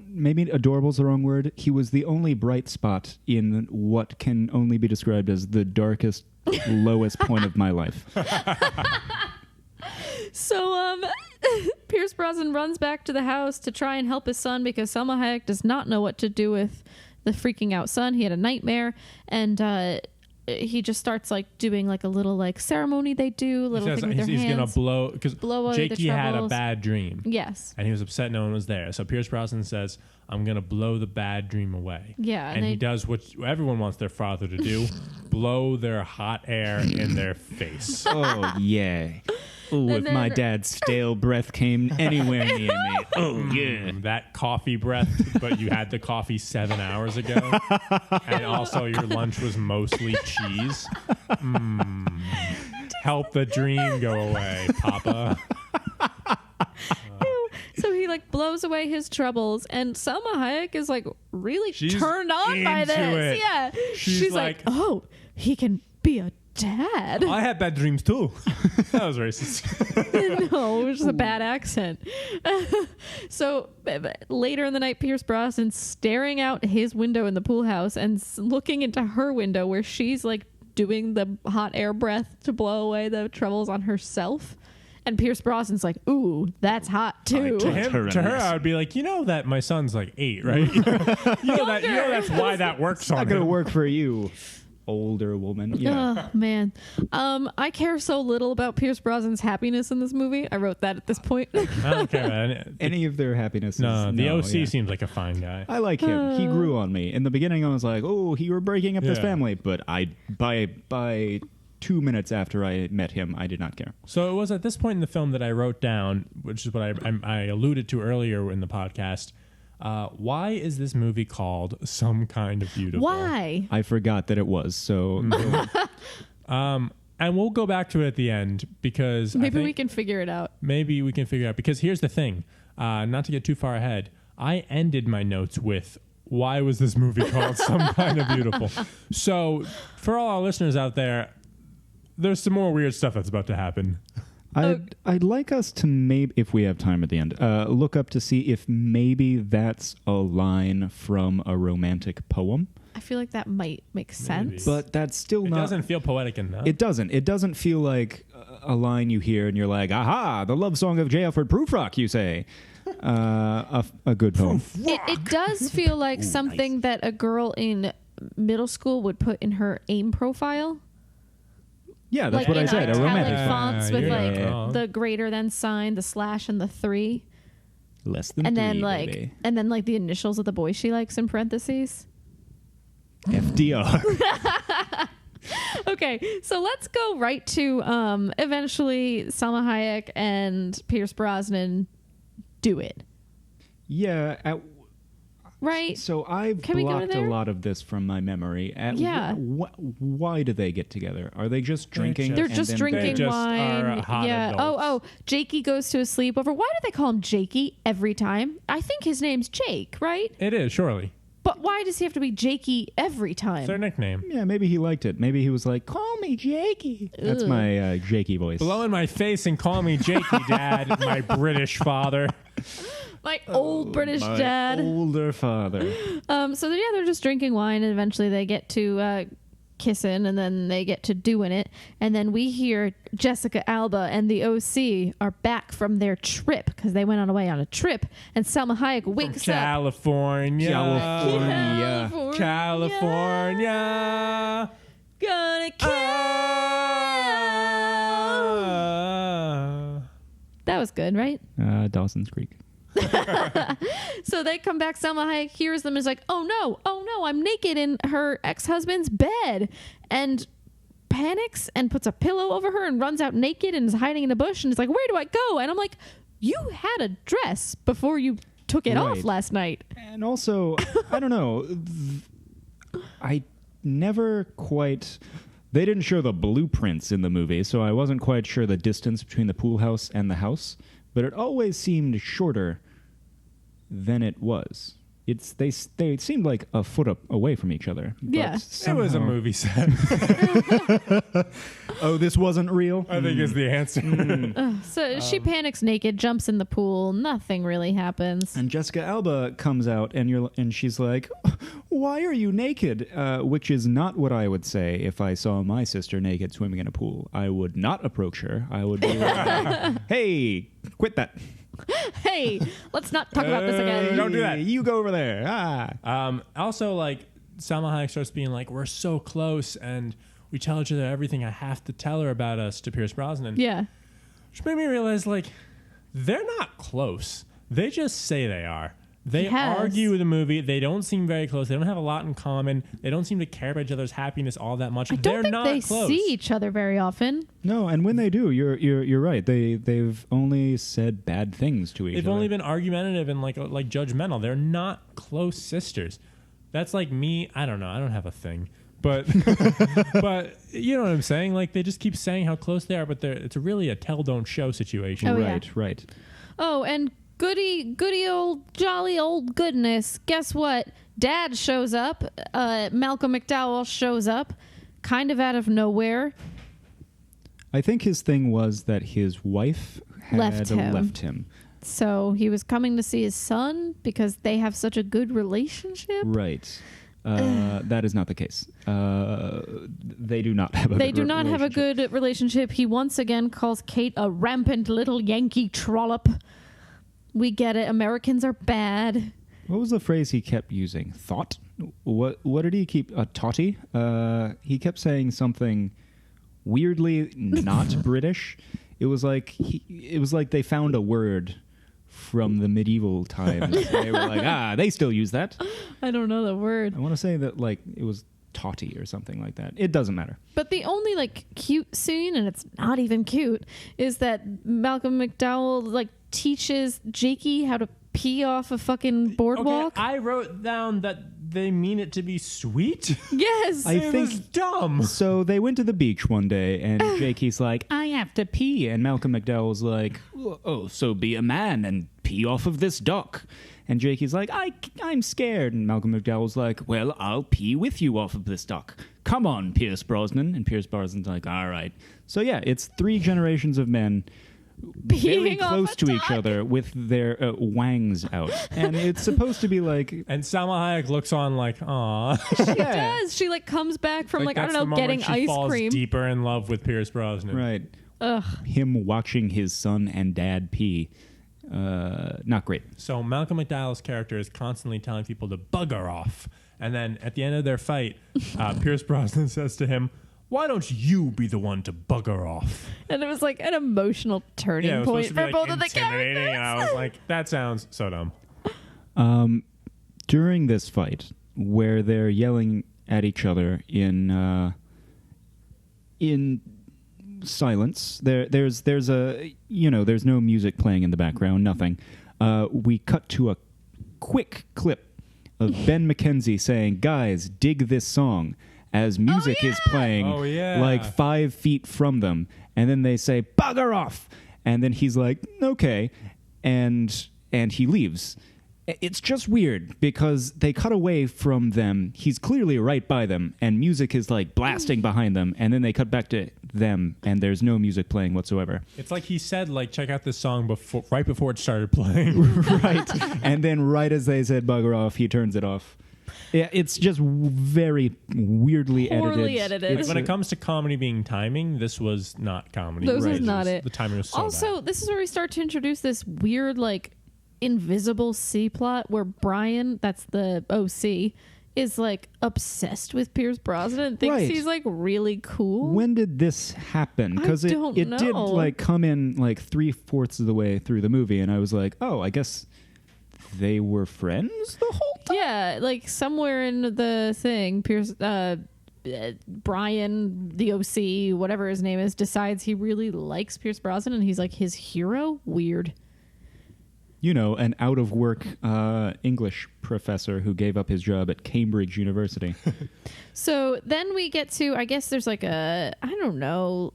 Maybe adorable is the wrong word. He was the only bright spot in what can only be described as the darkest, lowest point of my life. So, Pierce Brosnan runs back to the house to try and help his son because Selma Hayek does not know what to do with the freaking out son. He had a nightmare, and he just starts like doing like a little like ceremony they do, little He thing says with their he's hands. gonna blow because Blow away the Jakey had a troubles. bad dream. Yes. And he was upset no one was there. So Pierce Brosnan says, I'm going to blow the bad dream away. Yeah, And and he they- does what everyone wants their father to do, blow their hot air in their face. Oh yeah. Oh, if And my then- dad's stale breath came anywhere near me. Oh yeah. That coffee breath, but you had the coffee 7 hours ago. And also your lunch was mostly cheese. Help the dream go away, Papa. So he like blows away his troubles, and Selma Hayek is like really She's turned on by into this. it. Yeah, She's like, like- oh, he can be a dad. I had bad dreams too. That was racist. No, it was just a bad accent. So later in the night, Pierce Brosnan's staring out his window in the pool house and looking into her window where she's like doing the hot air breath to blow away the troubles on herself. And Pierce Brosnan's like, ooh, that's hot too. To her, I would be like, you know that my son's like 8, right? you know that's why that works on Not gonna him. work for you, older woman. Yeah. Oh man, I care so little about Pierce Brosnan's happiness in this movie. I wrote that at this point. I don't care about any. Any of their happiness. No, the OC yeah. seems like a fine guy. I like him. He grew on me. In the beginning, I was like, "Oh, you were breaking up this Yeah. family," but by 2 minutes after I met him, I did not care. So it was at this point in the film that I wrote down, which is what I alluded to earlier in the podcast. Why is this movie called Some Kind of Beautiful? Why? I forgot that it was. So And we'll go back to it at the end because Maybe we can figure it out. Maybe we can figure out, because here's the thing, not to get too far ahead, I ended my notes with, why was this movie called Some Kind of Beautiful? So for all our listeners out there, there's some more weird stuff that's about to happen. I'd like us to maybe, if we have time at the end, look up to see if maybe that's a line from a romantic poem. I feel like that might make sense. But that's still It not. doesn't feel poetic enough. It doesn't. It doesn't feel like a line you hear and you're like, aha, the love song of J. Alfred Prufrock, you say. A good poem. It does feel like something that a girl in middle school would put in her AIM profile. Yeah, that's Like what I in said. A italic romantic poem. fonts with you're like not wrong. the greater than sign, the slash, and the 3, Less than and three, then like baby. and then like the initials of the boy she likes in parentheses. FDR. Okay, so let's go right to eventually Salma Hayek and Pierce Brosnan do it. Yeah. Right? So I've Can we go to blocked a there? lot of this from my memory. Yeah. Why do they get together? Are they just drinking? They're and just then drinking They just wine. are hot Yeah. adults. Oh, Jakey goes to a sleepover. Why do they call him Jakey every time? I think his name's Jake, right? It is, surely. But why does he have to be Jakey every time? It's their nickname. Yeah, maybe he liked it. Maybe he was like, "Call me Jakey." That's Ugh. my Jakey voice. Blow in my face and call me Jakey, Dad, my British father. My old British my dad. older father. So they're just drinking wine, and eventually they get to kissing, and then they get to doing it, and then we hear Jessica Alba and the OC are back from their trip because they went away on a trip, and Salma Hayek wakes up. California. California. Gonna kill. That was good, right? Dawson's Creek. So they come back. Salma Hayek hears them and is like, oh no, I'm naked in her ex-husband's bed, and panics and puts a pillow over her and runs out naked and is hiding in a bush and is like, where do I go? And I'm like, you had a dress before you took it off Right. last night. And also, I don't know. I never quite. They didn't show the blueprints in the movie, so I wasn't quite sure the distance between the pool house and the house. But it always seemed shorter than it was. They seemed like a foot away from each other. but Yeah. It was a somehow- movie set. Oh, this wasn't real? I think is the answer. So she panics naked, jumps in the pool. Nothing really happens. And Jessica Alba comes out, and she's like, "Why are you naked?" Which is not what I would say if I saw my sister naked swimming in a pool. I would not approach her. I would be like, "Hey, quit that! Hey, let's not talk about this again. Don't do that. You go over there." Ah. Also, like, Salma Hayek starts being like, we're so close, and we tell each other everything I have to tell her about us to Pierce Brosnan. Yeah. Which made me realize, like, they're not close. They just say they are. They Yes. argue with the movie. They don't seem very close. They don't have a lot in common. They don't seem to care about each other's happiness all that much. I They're don't think not they close. see each other very often. No, and when they do, you're right. They've only said bad things to each They've other. only been argumentative and like judgmental. They're not close sisters. That's like me. I don't know. I don't have a thing. But but you know what I'm saying? Like, they just keep saying how close they are, but it's really a tell don't show situation. Oh, yeah. right. Oh, and goody old jolly old goodness. Guess what? Dad shows up. Malcolm McDowell shows up, kind of out of nowhere. I think his thing was that his wife had Left him. So he was coming to see his son because they have such a good relationship. Right. That is not the case. They do not have a They good do not have a relationship. good relationship. He once again calls Kate a rampant little Yankee trollop. We get it. Americans are bad. What was the phrase he kept using? Thought? What did he keep? A totty? He kept saying something weirdly not British. It was like they found a word from the medieval times. They were like, they still use that. I don't know the word. I want to say that like it was totty or something like that. It doesn't matter. But the only like cute scene, and it's not even cute, is that Malcolm McDowell like teaches Jakey how to pee off a fucking boardwalk. Okay, I wrote down that they mean it to be sweet. Yes. It was dumb. So they went to the beach one day, and Jakey's like, "I have to pee," and Malcolm McDowell's like, "Oh, so be a man and pee off of this dock." And Jakey's like, I'm scared. And Malcolm McDowell's like, "Well, I'll pee with you off of this dock. Come on, Pierce Brosnan." And Pierce Brosnan's like, "All right." So yeah, it's 3 generations of men very Peeing off close a to each dock. other with their wangs out. And it's supposed to be like, And Salma Hayek looks on like, aw. She does. She like comes back from like I that's don't the know, moment getting she ice falls cream. deeper in love with Pierce Brosnan. right, Ugh. him watching his son and dad pee. Not great. So Malcolm McDowell's character is constantly telling people to bugger off. And then at the end of their fight, Pierce Brosnan says to him, "Why don't you be the one to bugger off?" And it was like an emotional turning Yeah, it was point supposed to for be both like of the intimidating, characters. and I was like, that sounds so dumb. During this fight, where they're yelling at each other in silence. There's no music playing in the background, nothing. We cut to a quick clip of Ben McKenzie saying, "Guys, dig this song," as music is playing like 5 feet from them. And then they say, "Bugger off." And then he's like, "Okay." And he leaves. It's just weird because they cut away from them. He's clearly right by them, and music is like blasting behind them. And then they cut back to them, and there's no music playing whatsoever. It's like he said, like, check out this song right before it started playing. Right. And then right as they said bugger off, he turns it off. Yeah, it's just very weirdly Poorly edited. edited. When it comes to comedy being timing, this was not comedy. This was not it. The timing was so Also, bad. this is where we start to introduce this weird, like, invisible C plot where Brian, that's the OC, is like obsessed with Pierce Brosnan and thinks Right. he's like really cool. When did this happen? Because it did know. like come in like 3/4 of the way through the movie, and I was like, oh, I guess they were friends the whole time. Yeah, like somewhere in the thing, Brian, the OC, whatever his name is, decides he really likes Pierce Brosnan and he's like his hero. Weird. You know, an out-of-work English professor who gave up his job at Cambridge University. So then we get to, I guess there's like a, I don't know,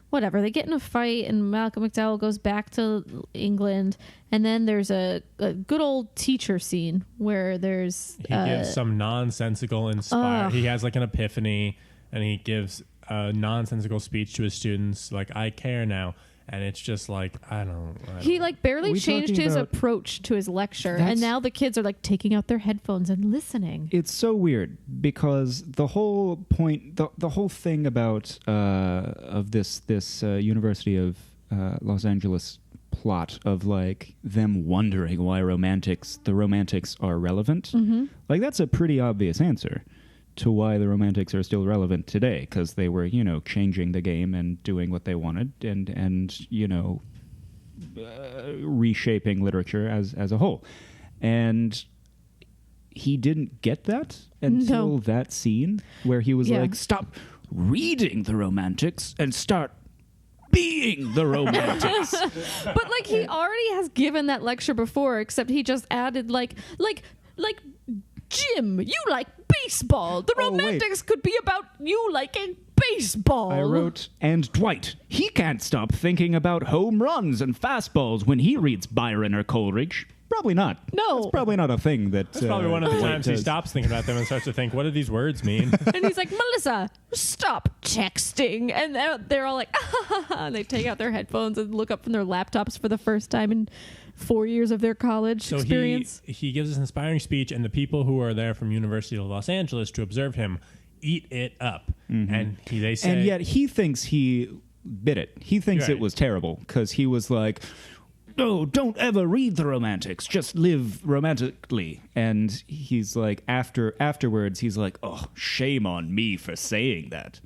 whatever. They get in a fight and Malcolm McDowell goes back to England. And then there's a good old teacher scene where there's... He gives some nonsensical he has like an epiphany and he gives a nonsensical speech to his students like, I care now. And it's just like, I don't He like barely changed his approach to his lecture. And now the kids are like taking out their headphones and listening. It's so weird because the whole point, the whole thing about of this University of Los Angeles plot of like them wondering why the romantics are relevant. Mm-hmm. Like that's a pretty obvious answer to why the romantics are still relevant today, because they were, changing the game and doing what they wanted and reshaping literature as a whole. And he didn't get that until that scene where he was like, stop reading the romantics and start being the romantics. But like he already has given that lecture before, except he just added like Jim, you like baseball. The romantics could be about you liking baseball. I wrote, and Dwight, he can't stop thinking about home runs and fastballs when he reads Byron or Coleridge. Probably not. No. It's probably not a thing that... That's probably one of the times he stops thinking about them and starts to think, what do these words mean? And he's like, Melissa, stop texting. And they're all like, and they take out their headphones and look up from their laptops for the first time in 4 years of their college experience. He gives this inspiring speech, and the people who are there from University of Los Angeles to observe him eat it up. Mm-hmm. And they say... And yet he thinks he bit it. He thinks Right. it was terrible because he was like... No, don't ever read the romantics. Just live romantically. And he's like, afterwards, he's like, oh, shame on me for saying that.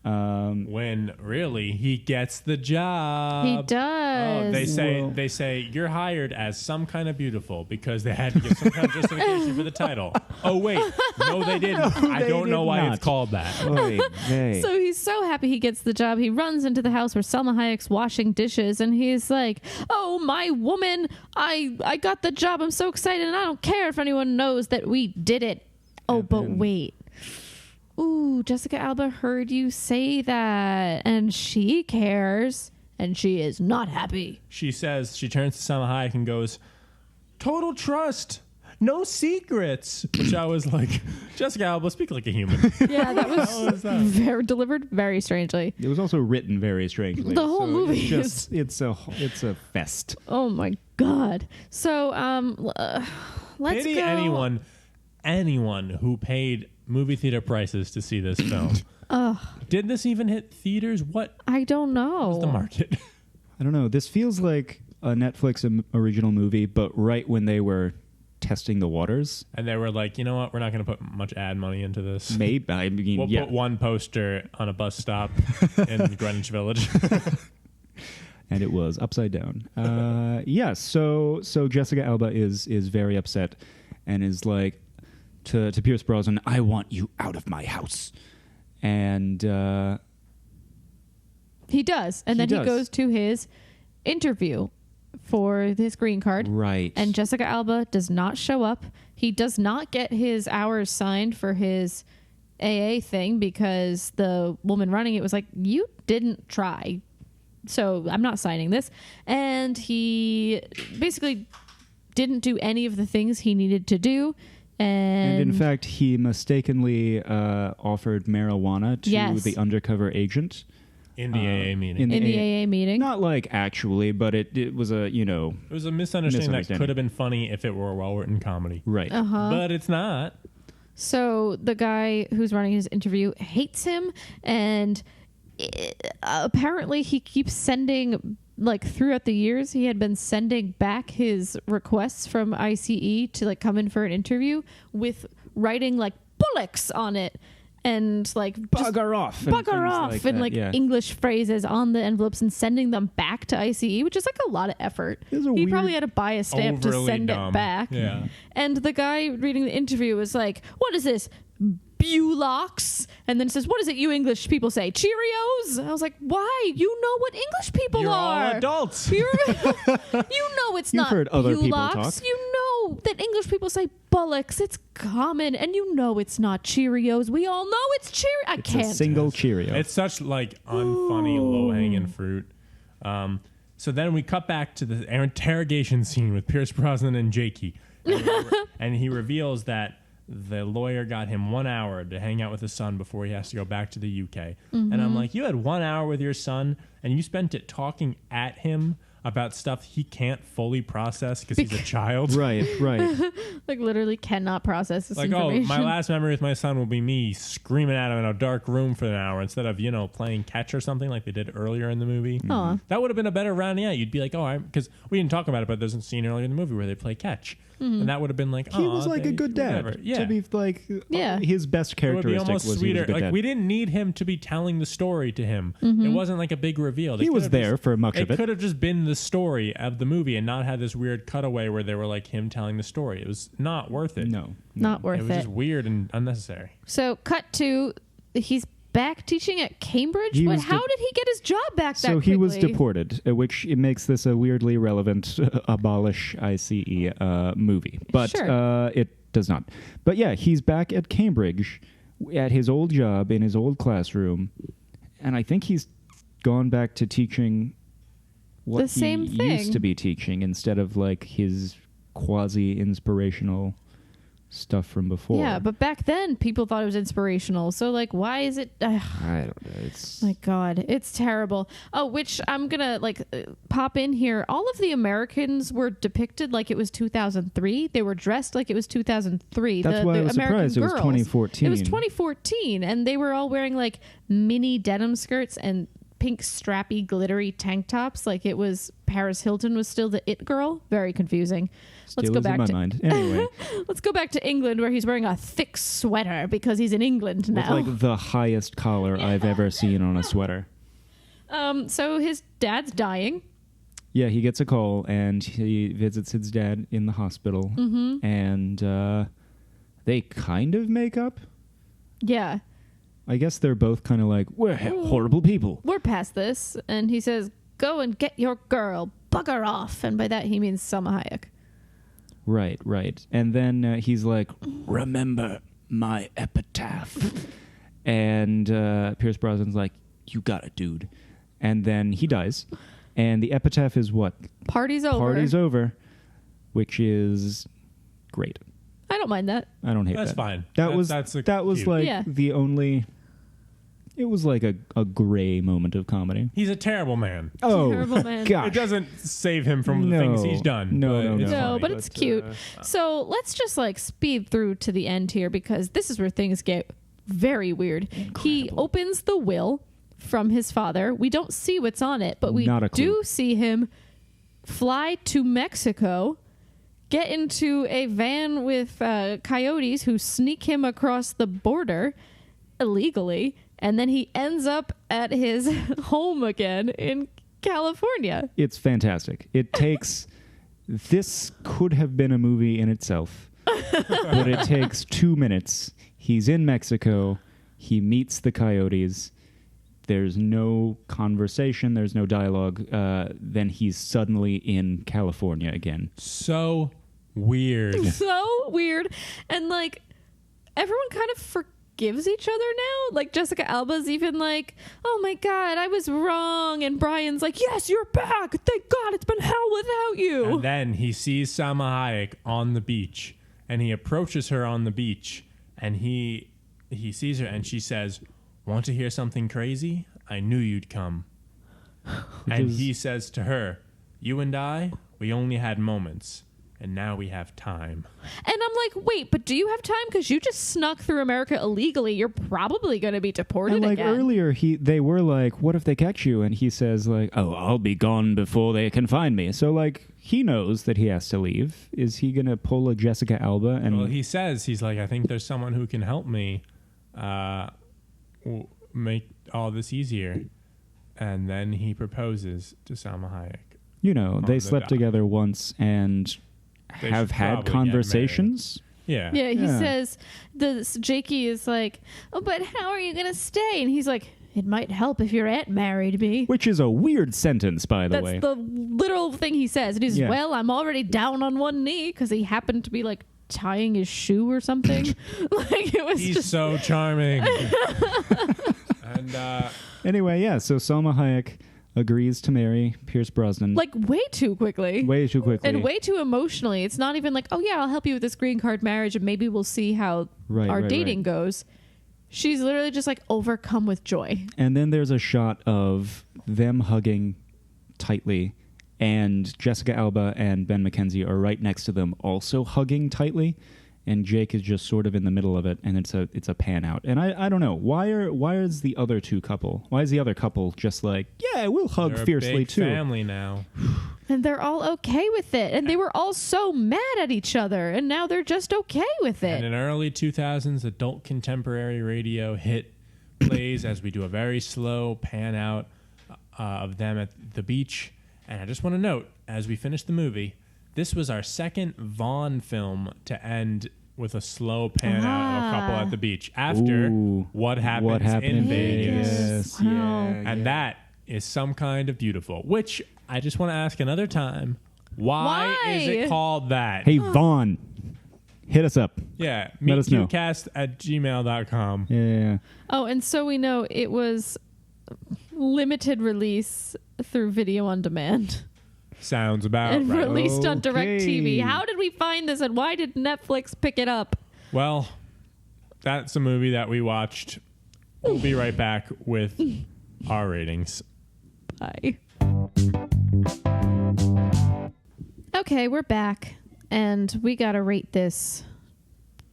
When really he gets the job. He does. Oh, they say you're hired as some kind of beautiful because they had to give some kind of justification for the title. Oh wait, no, they didn't. I don't know why it's called that. So he's so happy he gets the job. He runs into the house where Selma Hayek's washing dishes, and he's like, "Oh, my woman, I got the job. I'm so excited, and I don't care if anyone knows that we did it." Oh, but wait. Ooh, Jessica Alba heard you say that, and she cares, and she is not happy. She says, she turns to Selma Hayek and goes, "Total trust, no secrets." Which I was like, Jessica Alba, speak like a human. Yeah, that was delivered very strangely. It was also written very strangely. The whole movie it's a fest. Oh my god. So let's Pity go. anyone who paid movie theater prices to see this film. Did this even hit theaters? What I don't know. was the market? I don't know. This feels like a Netflix original movie, but right when they were testing the waters. And they were like, you know what? We're not going to put much ad money into this. Maybe. I mean, We'll put one poster on a bus stop in Greenwich Village. And it was upside down. So Jessica Alba is very upset and is like, to Pierce Brosnan, I want you out of my house. And he does. And then he goes to his interview for his green card. Right. And Jessica Alba does not show up. He does not get his hours signed for his AA thing because the woman running it was like, you didn't try. So I'm not signing this. And he basically didn't do any of the things he needed to do. And in fact, he mistakenly offered marijuana to the undercover agent. In the AA meeting. In the AA meeting. Not like actually, but it was a, It was a misunderstanding that could have been funny if it were a well-written comedy. Right. But it's not. So the guy who's running his interview hates him, and apparently he keeps sending, like throughout the years, he had been sending back his requests from ICE to like come in for an interview with writing like bullocks on it. And like bugger off, English phrases on the envelopes and sending them back to ICE, which is like a lot of effort. He probably had to buy a stamp to send it back. Yeah. And the guy reading the interview was like, "What is this? Bulox?" And then says, "What is it you English people say? Cheerios?" I was like, "Why? You know what English people You're are. all adults. You know it's not heard other people Bulox. talk. You know that English people say bullocks. It's common, and you know it's not Cheerios. We all know it's Cheerios. I can't. A single Cheerio. It's such like unfunny, low-hanging fruit. So then we cut back to the interrogation scene with Pierce Brosnan and Jakey, and he reveals that the lawyer got him 1 hour to hang out with his son before he has to go back to the UK. And I'm like, you had 1 hour with your son, and you spent it talking at him about stuff he can't fully process because he's a child. Right. Like literally cannot process this like, information. oh, my last memory with my son will be me screaming at him in a dark room for an hour instead of, playing catch or something like they did earlier in the movie. Aw. That would have been a better rounding out. You'd be like, because we didn't talk about it, but there's a scene earlier in the movie where they play catch. And that would have been like, He was like a good dad. Whatever. Yeah. To be like, Yeah. his best It would be characteristic almost was sweeter. he was a good Like dad. we didn't need him to be telling the story to him. It wasn't like a big reveal. He was there for much of It it. could have just been the story of the movie and not had this weird cutaway where they were like him telling the story. It was not worth it. No. Not worth It was just weird and unnecessary. So cut to, he's back teaching at Cambridge. He But was how did he get his job back that So quickly? he was deported, which it makes this a weirdly relevant abolish ICE movie. But Sure. it does not. But yeah, he's back at Cambridge at his old job in his old classroom. And I think he's gone back to teaching what The same he thing. used to be teaching instead of like his quasi-inspirational stuff from before. Yeah, but back then people thought it was inspirational. So like, why is it? I don't know. It's My God, it's terrible. Oh, which I'm gonna pop in here. All of the Americans were depicted like it was 2003. They were dressed like it was 2003. That's why I was American surprised it was girls. 2014. It was 2014, and they were all wearing like mini denim skirts and pink strappy glittery tank tops. Like it was Paris Hilton was still the it girl. Very confusing. still is in my mind. Anyway. Let's go back to England, where he's wearing a thick sweater because he's in England now. With like the highest collar I've ever seen on a sweater. So his dad's dying. Yeah, he gets a call and he visits his dad in the hospital. And they kind of make up. Yeah. I guess they're both kind of like, we're horrible people. We're past this. And he says, go and get your girl. Bugger off. And by that, he means Salma Hayek. Right. And then he's like, remember my epitaph. And Pierce Brosnan's like, you got it, dude. And then he dies. And the epitaph is what? Party's over. Party's over, which is great. I don't mind that. I don't hate That's that. fine. That was That's like Yeah. the only. It was like a gray moment of comedy. He's a terrible man. Oh, Terrible man. gosh. It doesn't save him from the things he's done. No, but no, it's no. No, funny. but it's cute. So let's just speed through to the end here, because this is where things get very weird. He opens the will from his father. We don't see what's on it, but we Not a clue. do see him fly to Mexico, get into a van with coyotes who sneak him across the border illegally, and then he ends up at his home again in California. It's fantastic. It takes. This could have been a movie in itself. but it takes 2 minutes. He's in Mexico. He meets the coyotes. There's no conversation. There's no dialogue. Then he's suddenly in California again. So weird. So weird. And like everyone kind of forgives each other now. Like Jessica Alba's even like, oh my God, I was wrong. And Brian's like, yes, you're back. Thank God, it's been hell without you. And then he sees Salma Hayek on the beach, and he approaches her on the beach, and he sees her, and she says, want to hear something crazy? I knew you'd come. And he says to her, you and I, we only had moments, and now we have time. And I'm like, wait, but do you have time? Because you just snuck through America illegally. You're probably going to be deported And like again. earlier, they were like, what if they catch you? And he says like, oh, I'll be gone before they can find me. So like, he knows that he has to leave. Is he going to pull a Jessica Alba? And Well, he says, he's like, I think there's someone who can help me make all this easier. And then he proposes to Salma Hayek. you know, they the slept dock. together once and They have should had probably get conversations. Yeah. Yeah, he Yeah. says, Jakey is like, oh, but how are you going to stay? And he's like, it might help if your aunt married me. Which is a weird sentence, by the That's way. the literal thing he says. And he's, Yeah. well, I'm already down on one knee because he happened to be like tying his shoe or something. Like it was He's just so charming. And Anyway, yeah, so Salma Hayek agrees to marry Pierce Brosnan like way too quickly. way too quickly. And way too emotionally. It's not even like, oh yeah, I'll help you with this green card marriage and maybe we'll see how our Right, dating right. goes. She's literally just like overcome with joy. And then there's a shot of them hugging tightly, and Jessica Alba and Ben McKenzie are right next to them, also hugging tightly, and Jake is just sort of in the middle of it, and it's a pan out. And I don't know why is the other couple just like, yeah, we'll hug they're fiercely a big too. family now. And they're all okay with it. And they were all so mad at each other. And now they're just okay with And it. in early 2000s, adult contemporary radio hit plays as we do a very slow pan out of them at the beach. And I just want to note, as we finish the movie, this was our second Vaughn film to end with a slow pan out of a couple at the beach after Ooh, What Happened in Vegas. Vegas. Wow. Yeah, And that is Some Kind of Beautiful, which I just want to ask another time. Why is Why? it called that? Hey, Vaughn, hit us up. Yeah, Let us know. meetcutecast@gmail.com. Yeah. Oh, and so we know it was limited release through video on demand Sounds about and right. released on DirecTV. Okay. How did we find this and why did Netflix pick it up? Well, that's a movie that we watched. We'll be right back with our ratings. Bye. Okay, we're back, and we gotta rate this.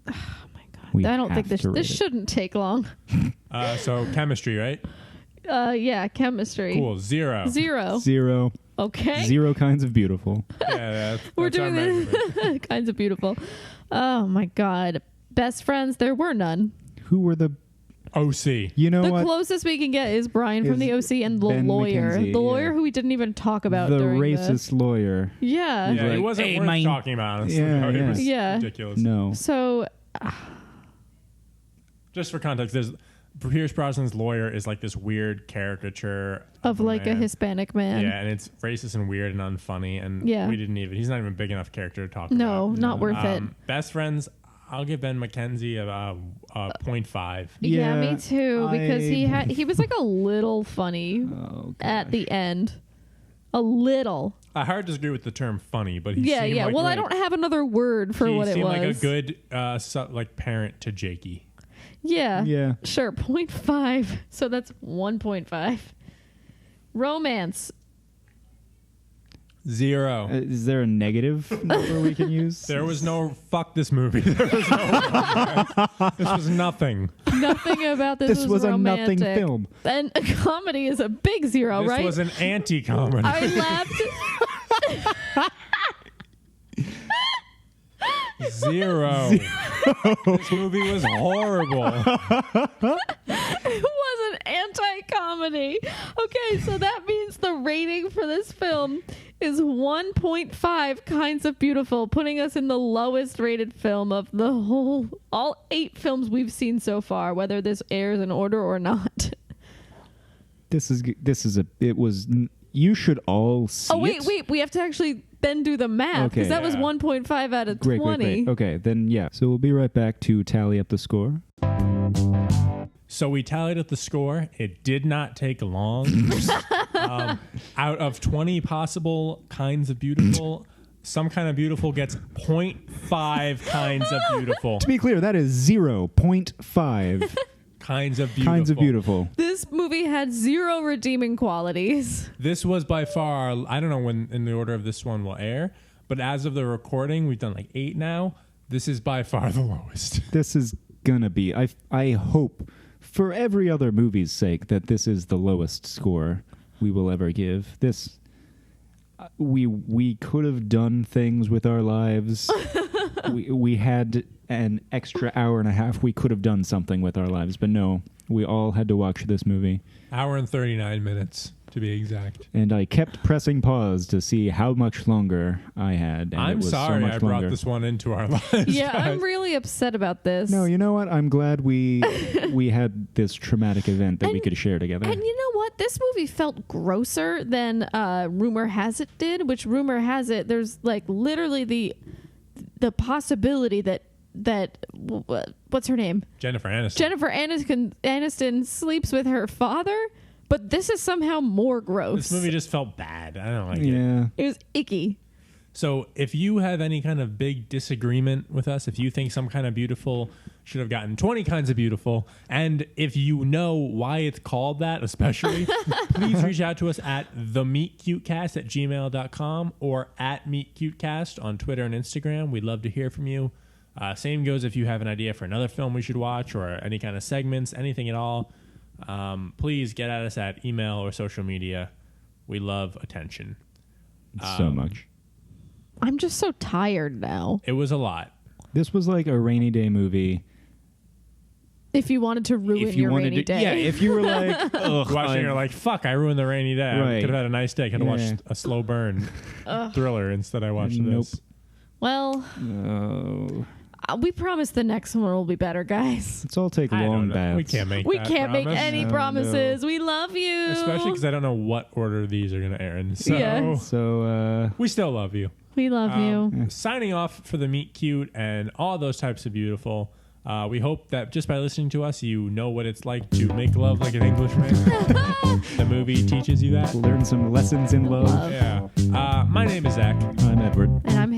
Oh my god! We I don't think have to rate this it. shouldn't take long. So chemistry, right? Yeah, chemistry. Cool. Zero. Zero. Okay. Zero kinds of beautiful. Yeah, We're that's our doing measurement. this. Kinds of beautiful. Oh my god! Best friends, there were none. Who were the? OC. You know The what? closest we can get is Brian from Is the OC and the Ben lawyer. McKenzie, The lawyer yeah. who we didn't even talk about The during racist lawyer. Yeah. Yeah, it Like, wasn't hey, worth mine. talking about, honestly. Yeah, It yeah. was Yeah. ridiculous. No. So Just for context, there's Pierce Brosnan's lawyer is like this weird caricature of like a man. Hispanic man. Yeah, and it's racist and weird and unfunny, and Yeah. he's not even a big enough character to talk No, about. not worth it. Best friends, I'll give Ben McKenzie a 0.5. Yeah, Yeah, me too. Because he was like a little funny Oh, at the end. A little. I hard disagree with the term funny, but he Yeah, seemed yeah. like well, I like- don't have another word for he what it seemed was. like a good like parent to Jakey. Yeah. Yeah. Sure, 0.5. So that's 1.5. Romance. 0. Is there a negative number we can use? There was no fuck this movie. There was no this was nothing. Nothing about this, This was a romantic. nothing film. And a comedy is a big zero, This right? was an anti-comedy. I laughed. 0. This movie was horrible. It was an anti-comedy. Okay, so that means the rating for this film is 1.5 kinds of beautiful, putting us in the lowest rated film of the all 8 films we've seen so far, whether this airs in order or not. You should all see wait, we have to actually then do the math, because that was 1.5 out of 20. Great. Okay, then yeah. So we'll be right back to tally up the score. So we tallied up the score. It did not take long. Out of 20 possible kinds of beautiful, some kind of beautiful gets 0.5 kinds of beautiful. To be clear, that is 0.5 kinds of beautiful. kinds of beautiful. This movie had 0 redeeming qualities. This was by far, I don't know when in the order of this one will air, but as of the recording, we've done like 8 now. This is by far the lowest. This is gonna be, I hope, for every other movie's sake, that this is the lowest score we will ever give. This, we could have done things with our lives. we had an extra hour and a half. We could have done something with our lives, but no, we all had to watch this movie. Hour and 39 minutes, to be exact. And I kept pressing pause to see how much longer I had. And I'm it was sorry so much I brought longer. this one into our lives. Yeah, guys. I'm really upset about this. No, you know what? I'm glad we had this traumatic event that we could share together. And you know what? This movie felt grosser than Rumor Has It did, which Rumor Has It, there's like literally the possibility that what's her name? Jennifer Aniston. Jennifer Aniston sleeps with her father, but this is somehow more gross. This movie just felt bad. I don't like it. Yeah. It was icky. So if you have any kind of big disagreement with us, if you think some kind of beautiful should have gotten 20 kinds of beautiful, and if you know why it's called that, especially, please reach out to us at themeetcutecast@gmail.com or at meetcutecast on Twitter and Instagram. We'd love to hear from you. Same goes if you have an idea for another film we should watch or any kind of segments, anything at all. Please get at us at email or social media. We love attention. So much. I'm just so tired now. It was a lot. This was like a rainy day movie. If you wanted to ruin your rainy day. Yeah, if you were like, ugh, Watching, you're like, fuck, I ruined the rainy day. I Right. could have had a nice day. I could have watched a slow burn thriller instead I watched this. Well, oh, we promise the next one will be better, guys. let's all take I long don't know. baths. We can't make We that can't make promise. any No, promises. We love you. Especially because I don't know what order these are going to air in. So Yeah. So, we still love you. We love you. Signing off for the Meet Cute and all those types of beautiful. We hope that just by listening to us, you know what it's like to make love like an Englishman. The movie teaches you that. learn some lessons in love. Love. Yeah. My name is Zach. I'm Edward. And I'm